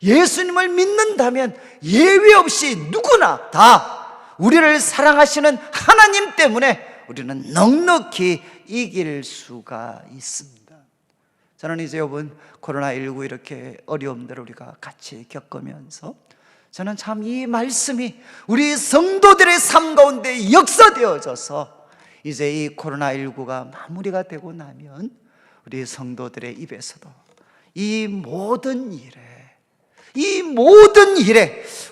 예수님을 믿는다면 예외 없이 누구나 다 우리를 사랑하시는 하나님 때문에 우리는 넉넉히 이길 수가 있습니다. 저는 이제 여러분 코로나19 이렇게 어려움들을 우리가 같이 겪으면서 저는 참 이 말씀이 우리 성도들의 삶 가운데 역사되어져서 이제 이 코로나19가 마무리가 되고 나면 우리 성도들의 입에서도 이 모든 일에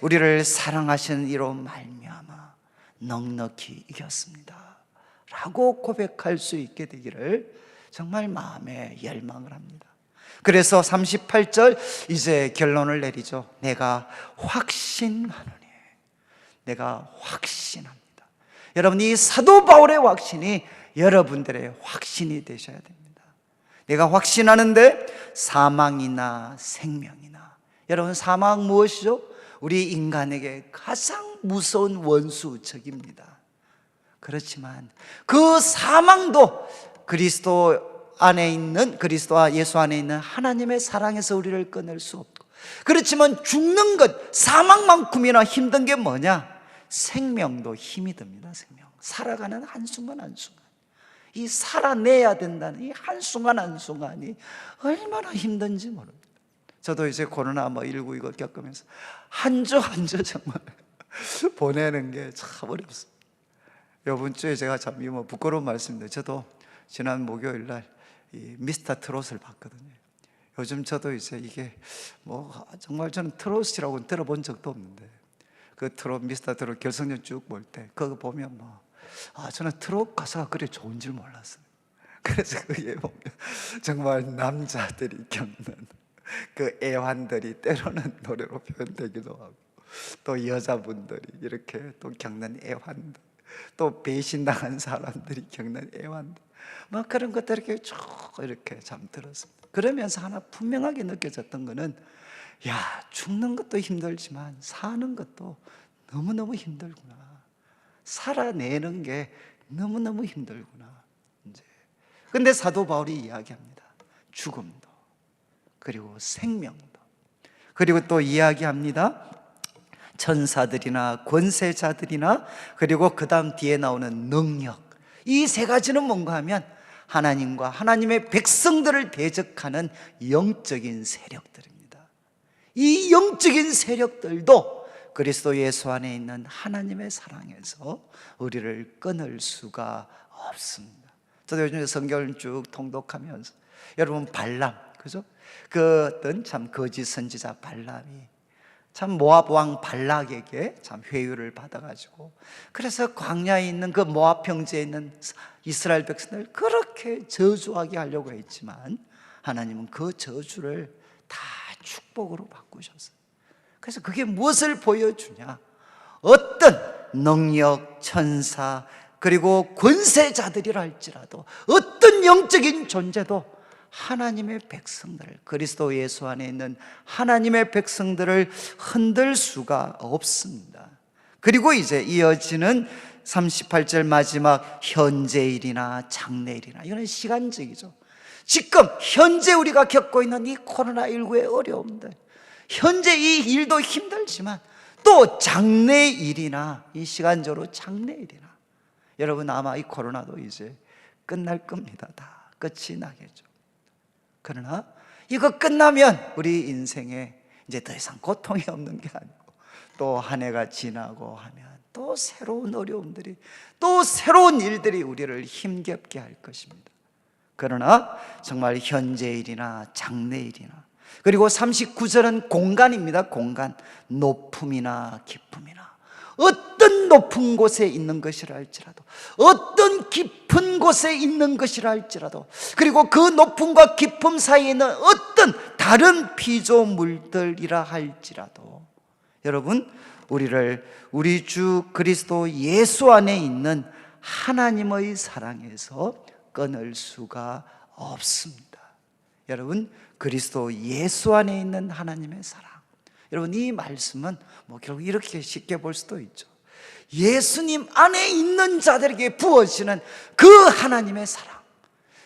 우리를 사랑하시는 이로 말미암아 넉넉히 이겼습니다 라고 고백할 수 있게 되기를 정말 마음에 열망을 합니다. 그래서 38절 이제 결론을 내리죠. 내가 확신하노니, 내가 확신합니다. 여러분, 이 사도 바울의 확신이 여러분들의 확신이 되셔야 됩니다. 내가 확신하는데 사망이나 생명이나, 여러분, 사망 무엇이죠? 우리 인간에게 가장 무서운 원수적입니다. 그렇지만 그 사망도 그리스도와 예수 안에 있는 하나님의 사랑에서 우리를 끊을 수 없고, 그렇지만 죽는 것, 사망만큼이나 힘든 게 뭐냐? 생명도 힘이 듭니다. 생명, 살아가는 한순간 한순간, 이 살아내야 된다는 이 한순간 한순간이 얼마나 힘든지 모릅니다. 저도 이제 코로나19 이거 겪으면서 한 주 한 주 정말 보내는 게 참 어렵습니다. 이번 주에 제가 참 부끄러운 말씀인데, 저도 지난 목요일 날 이 미스터 트롯을 봤거든요. 요즘 저도 이제 이게 정말 저는 트롯이라고는 들어본 적도 없는데, 그 트롯, 미스터 트롯 결승전 쭉 볼 때 그거 보면 저는 트롯 가사가 그리 좋은 줄 몰랐어요. 그래서 그게 보면 정말 남자들이 겪는 그 애환들이 때로는 노래로 표현되기도 하고, 또 여자분들이 이렇게 또 겪는 애환들, 또 배신당한 사람들이 겪는 애환들, 그런 것들 이렇게 쭉 이렇게 참 들었습니다. 그러면서 하나 분명하게 느껴졌던 거는, 죽는 것도 힘들지만 사는 것도 너무너무 힘들구나. 살아내는 게 너무너무 힘들구나. 근데 사도 바울이 이야기합니다. 죽음도, 그리고 생명도, 그리고 또 이야기합니다. 천사들이나 권세자들이나, 그리고 그 다음 뒤에 나오는 능력, 이 세 가지는 뭔가 하면 하나님과 하나님의 백성들을 대적하는 영적인 세력들입니다. 이 영적인 세력들도 그리스도 예수 안에 있는 하나님의 사랑에서 우리를 끊을 수가 없습니다. 저도 요즘에 성경을 쭉 통독하면서, 여러분 발람, 그죠? 그 어떤 참 거짓 선지자 발람이 참 모압 왕 발락에게 참 회유를 받아가지고, 그래서 광야에 있는 그 모압 평지에 있는 이스라엘 백성을 그렇게 저주하게 하려고 했지만, 하나님은 그 저주를 다 축복으로 바꾸셨어요. 그래서 그게 무엇을 보여주냐? 어떤 능력, 천사, 그리고 권세자들이라 할지라도, 어떤 영적인 존재도 하나님의 백성들을, 그리스도 예수 안에 있는 하나님의 백성들을 흔들 수가 없습니다. 그리고 이제 이어지는 38절 마지막, 현재일이나 장래일이나, 이거는 시간적이죠. 지금 현재 우리가 겪고 있는 이 코로나19의 어려움들, 현재 이 일도 힘들지만 또 장래일이나, 이 시간적으로 장래일이나, 여러분 아마 이 코로나도 이제 끝날 겁니다. 다 끝이 나겠죠. 그러나 이거 끝나면 우리 인생에 이제 더 이상 고통이 없는 게 아니고, 또 한 해가 지나고 하면 또 새로운 어려움들이, 또 새로운 일들이 우리를 힘겹게 할 것입니다. 그러나 정말 현재일이나 장래일이나, 그리고 39절은 공간입니다. 공간, 높음이나 깊음이나, 어떤 높은 곳에 있는 것이라 할지라도, 어떤 깊은 곳에 있는 것이라 할지라도, 그리고 그 높음과 깊음 사이에 있는 어떤 다른 피조물들이라 할지라도, 여러분 우리 주 그리스도 예수 안에 있는 하나님의 사랑에서 끊을 수가 없습니다. 여러분, 그리스도 예수 안에 있는 하나님의 사랑, 여러분 이 말씀은 결국 이렇게 쉽게 볼 수도 있죠. 예수님 안에 있는 자들에게 부어지는 그 하나님의 사랑,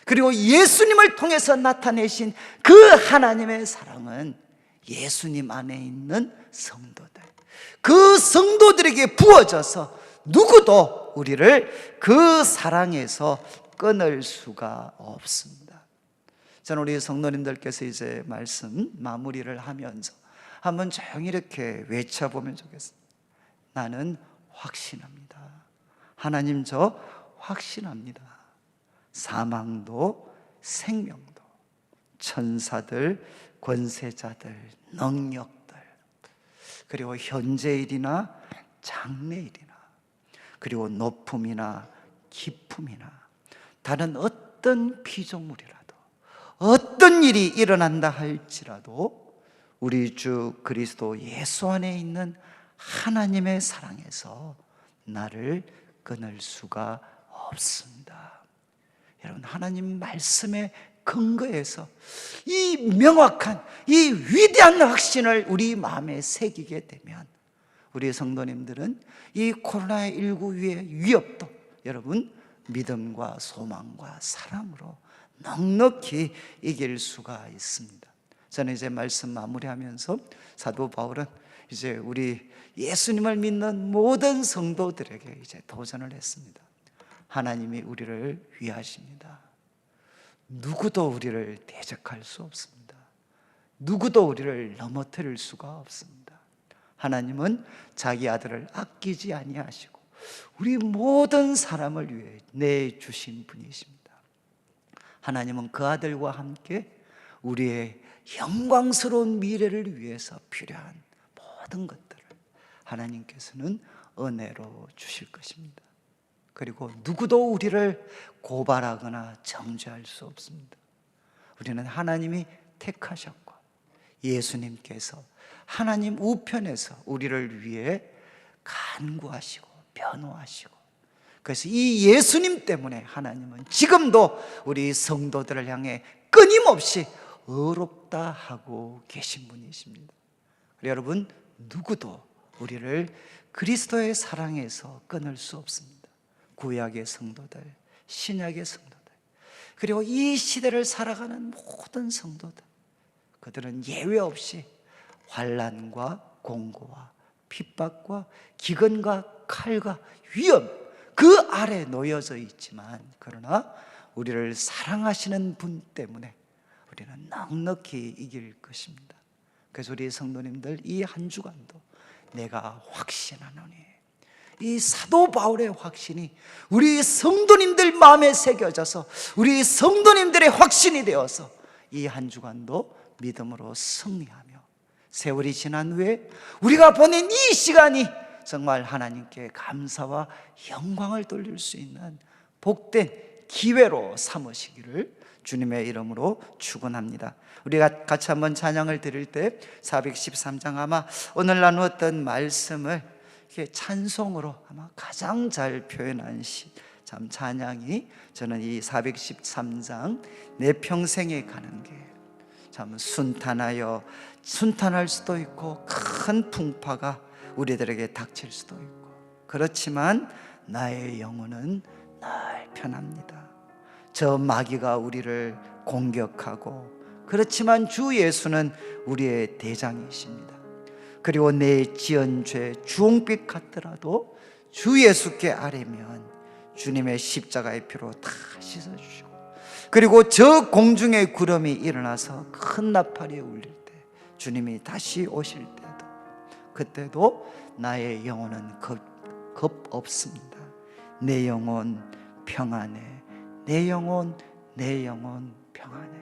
그리고 예수님을 통해서 나타내신 그 하나님의 사랑은 예수님 안에 있는 성도들, 그 성도들에게 부어져서 누구도 우리를 그 사랑에서 끊을 수가 없습니다. 저는 우리 성도님들께서 이제 말씀 마무리를 하면서 한번 조용히 이렇게 외쳐보면 좋겠습니다. 나는 확신합니다. 하나님, 저 확신합니다. 사망도 생명도, 천사들, 권세자들, 능력들, 그리고 현재일이나 장래일이나, 그리고 높음이나 깊음이나, 다른 어떤 피조물이라도, 어떤 일이 일어난다 할지라도 우리 주 그리스도 예수 안에 있는 하나님의 사랑에서 나를 끊을 수가 없습니다. 여러분, 하나님 말씀의 근거에서 이 명확한, 이 위대한 확신을 우리 마음에 새기게 되면 우리 성도님들은 이 코로나19 위협도 여러분 믿음과 소망과 사랑으로 넉넉히 이길 수가 있습니다. 저는 이제 말씀 마무리하면서 사도 바울은 이제 우리 예수님을 믿는 모든 성도들에게 이제 도전을 했습니다. 하나님이 우리를 위하십니다. 누구도 우리를 대적할 수 없습니다. 누구도 우리를 넘어뜨릴 수가 없습니다. 하나님은 자기 아들을 아끼지 아니하시고 우리 모든 사람을 위해 내주신 분이십니다. 하나님은 그 아들과 함께 우리의 영광스러운 미래를 위해서 필요한 모든 것들을 하나님께서는 은혜로 주실 것입니다. 그리고 누구도 우리를 고발하거나 정죄할 수 없습니다. 우리는 하나님이 택하셨고 예수님께서 하나님 우편에서 우리를 위해 간구하시고 변호하시고, 그래서 이 예수님 때문에 하나님은 지금도 우리 성도들을 향해 끊임없이 의롭다 하고 계신 분이십니다. 여러분, 누구도 우리를 그리스도의 사랑에서 끊을 수 없습니다. 구약의 성도들, 신약의 성도들, 그리고 이 시대를 살아가는 모든 성도들, 그들은 예외 없이 환난과 공고와 핍박과 기근과 칼과 위험, 그 아래 놓여져 있지만, 그러나 우리를 사랑하시는 분 때문에 우리는 넉넉히 이길 것입니다. 그래서 우리 성도님들, 이 한 주간도 내가 확신하노니, 이 사도 바울의 확신이 우리 성도님들 마음에 새겨져서 우리 성도님들의 확신이 되어서 이 한 주간도 믿음으로 승리하며, 세월이 지난 후에 우리가 보낸 이 시간이 정말 하나님께 감사와 영광을 돌릴 수 있는 복된 기회로 삼으시기를 주님의 이름으로 축원합니다. 우리가 같이 한번 찬양을 드릴 때 413장, 아마 오늘 나누었던 말씀을 이렇게 찬송으로 아마 가장 잘 표현한 참 찬양이, 저는 이 413장 내 평생에 가는 길, 참 순탄할 수도 있고 큰 풍파가 우리들에게 닥칠 수도 있고, 그렇지만 나의 영혼은 늘 편합니다. 저 마귀가 우리를 공격하고, 그렇지만 주 예수는 우리의 대장이십니다. 그리고 내 지은 죄 주홍빛 같더라도 주 예수께 아뢰면 주님의 십자가의 피로 다 씻어주시고, 그리고 저 공중의 구름이 일어나서 큰 나팔이 울릴 때 주님이 다시 오실 때도, 그때도 나의 영혼은 겁 없습니다. 내 영혼 평안해, 내 영혼 평안해.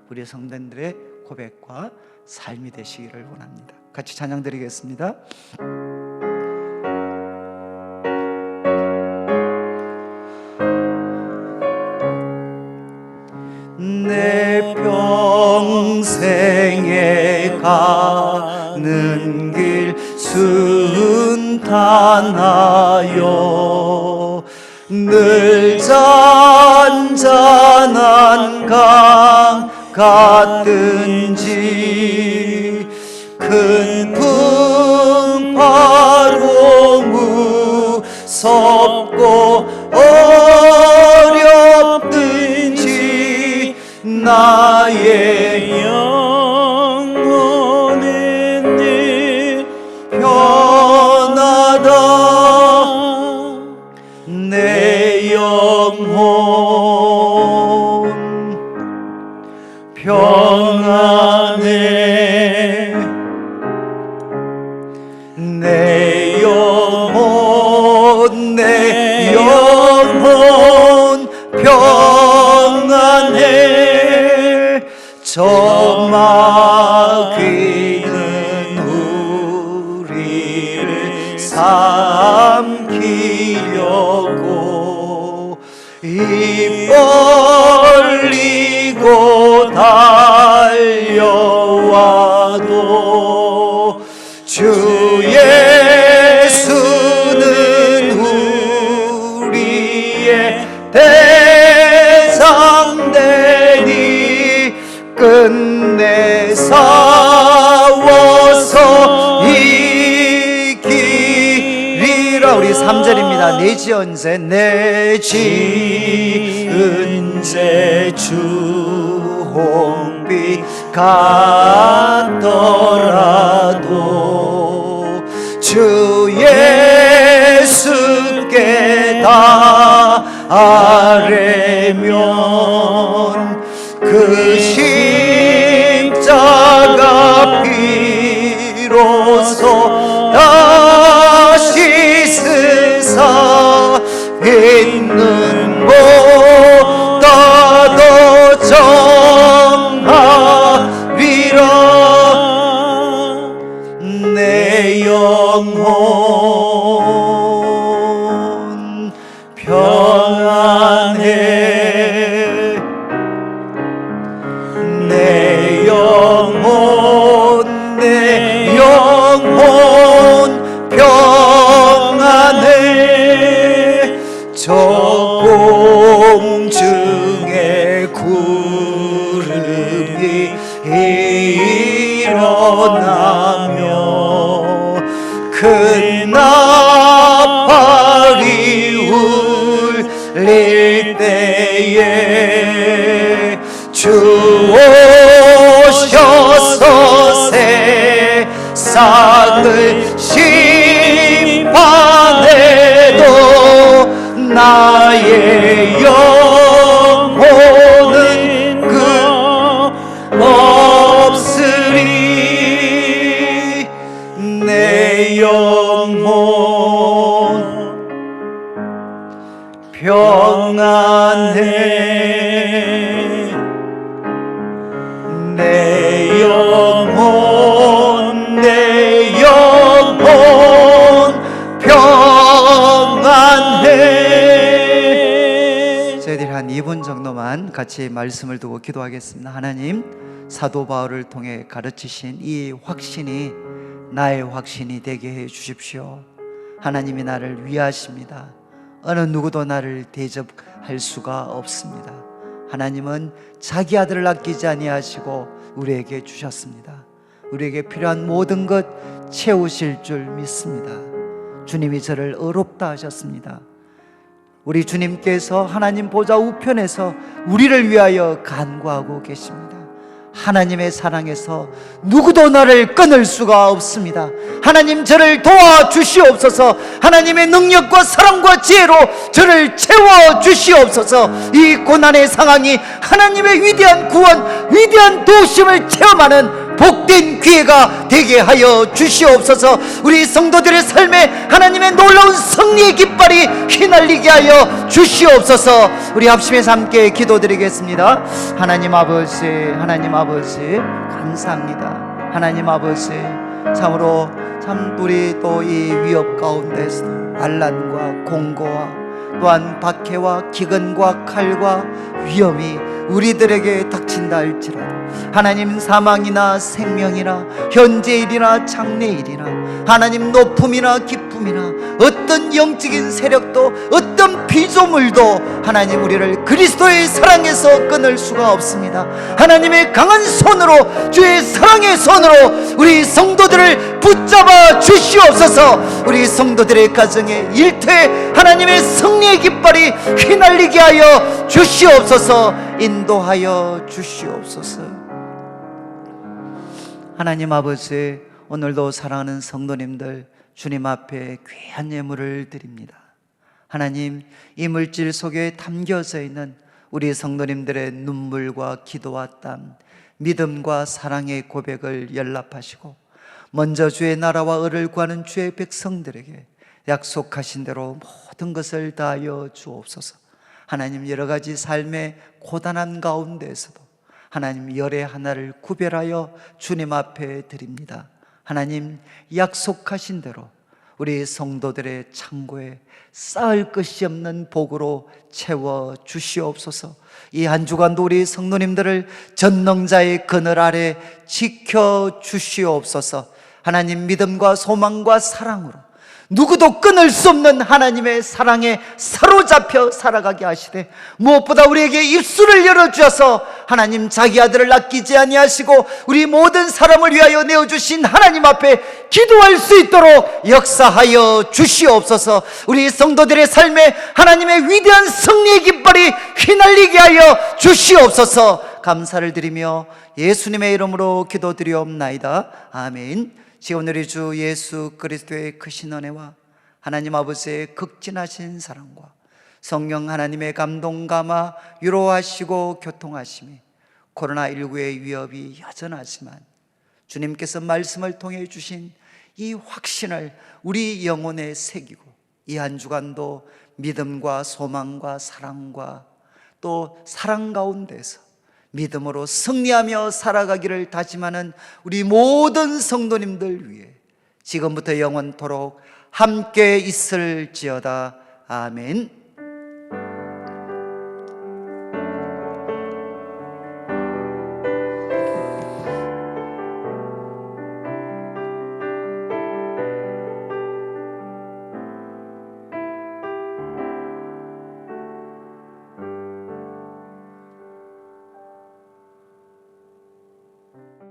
우리 성도들의 고백과 삶이 되시기를 원합니다. 같이 찬양 드리겠습니다. 내 평생에 가는 길 순탄하여, 늘 잔잔한 강 같든지 큰 풍파로 무섭고 어렵든지 나의 영혼은 늘 편하다. 내 영혼 평안해, 내 영혼 평안해. 저 마귀는 우리를 삼키려고 입 벌리고 달려와도 주 예수는 우리의 대장되니 끝내 싸워서 이기리라. 우리 3절입니다. 내 지은 죄, 내 지은 죄 주홍빛 같더라도 주 예수께 다 아뢰면 그 십자가 피로서 전하며 큰 나팔이 울릴 때에 주 오셔서 세상을 심판해도 나의 영혼은 없으리. 내 영혼 평안해. 내 영혼 평안해. 저희들이 한 2분 정도만 같이 말씀을 두고 기도하겠습니다. 하나님, 사도 바울을 통해 가르치신 이 확신이 나의 확신이 되게 해 주십시오. 하나님이 나를 위하십니다. 어느 누구도 나를 대접할 수가 없습니다. 하나님은 자기 아들을 아끼지 아니하시고 우리에게 주셨습니다. 우리에게 필요한 모든 것 채우실 줄 믿습니다. 주님이 저를 의롭다 하셨습니다. 우리 주님께서 하나님 보좌 우편에서 우리를 위하여 간구하고 계십니다. 하나님의 사랑에서 누구도 나를 끊을 수가 없습니다. 하나님, 저를 도와주시옵소서. 하나님의 능력과 사랑과 지혜로 저를 채워주시옵소서. 이 고난의 상황이 하나님의 위대한 구원, 위대한 도우심을 체험하는 복된 기회가 되게 하여 주시옵소서. 우리 성도들의 삶에 하나님의 놀라운 승리의 깃발이 휘날리게 하여 주시옵소서. 우리 합심해서 함께 기도드리겠습니다. 하나님 아버지, 하나님 아버지, 감사합니다. 하나님 아버지, 참으로 참 우리 또 이 위협 가운데서 환난과 공고와 또한 박해와 기근과 칼과 위험이 우리들에게 닥친다 할지라도 하나님, 사망이나 생명이나 현재일이나 장래일이나 하나님, 높음이나 기쁨이나 어떤 영적인 세력도 어떤 피조물도 하나님 우리를 그리스도의 사랑에서 끊을 수가 없습니다. 하나님의 강한 손으로, 주의 사랑의 손으로 우리 성도들을 붙잡아 주시옵소서. 우리 성도들의 가정에 일터에 하나님의 승리의 깃발이 휘날리게 하여 주시옵소서. 인도하여 주시옵소서. 하나님 아버지, 오늘도 사랑하는 성도님들 주님 앞에 귀한 예물을 드립니다. 하나님, 이 물질 속에 담겨져 있는 우리 성도님들의 눈물과 기도와 땀, 믿음과 사랑의 고백을 연락하시고 먼저 주의 나라와 의를 구하는 주의 백성들에게 약속하신 대로 모든 것을 다하여 주옵소서. 하나님, 여러 가지 삶의 고단한 가운데에서도 하나님, 열의 하나를 구별하여 주님 앞에 드립니다. 하나님, 약속하신 대로 우리 성도들의 창고에 쌓을 것이 없는 복으로 채워 주시옵소서. 이 한 주간도 우리 성도님들을 전능자의 그늘 아래 지켜 주시옵소서. 하나님, 믿음과 소망과 사랑으로 누구도 끊을 수 없는 하나님의 사랑에 사로잡혀 살아가게 하시되, 무엇보다 우리에게 입술을 열어주셔서 하나님, 자기 아들을 아끼지 아니하시고 우리 모든 사람을 위하여 내어주신 하나님 앞에 기도할 수 있도록 역사하여 주시옵소서. 우리 성도들의 삶에 하나님의 위대한 승리의 깃발이 휘날리게 하여 주시옵소서. 감사를 드리며 예수님의 이름으로 기도드리옵나이다. 아멘. 지금 우리 주 예수 그리스도의 크신 은혜와 하나님 아버지의 극진하신 사랑과 성령 하나님의 감동 감화 위로하시고 교통하심이 코로나19의 위협이 여전하지만 주님께서 말씀을 통해 주신 이 확신을 우리 영혼에 새기고 이 한 주간도 믿음과 소망과 사랑과 또 사랑 가운데서 믿음으로 승리하며 살아가기를 다짐하는 우리 모든 성도님들 위해 지금부터 영원토록 함께 있을지어다. 아멘.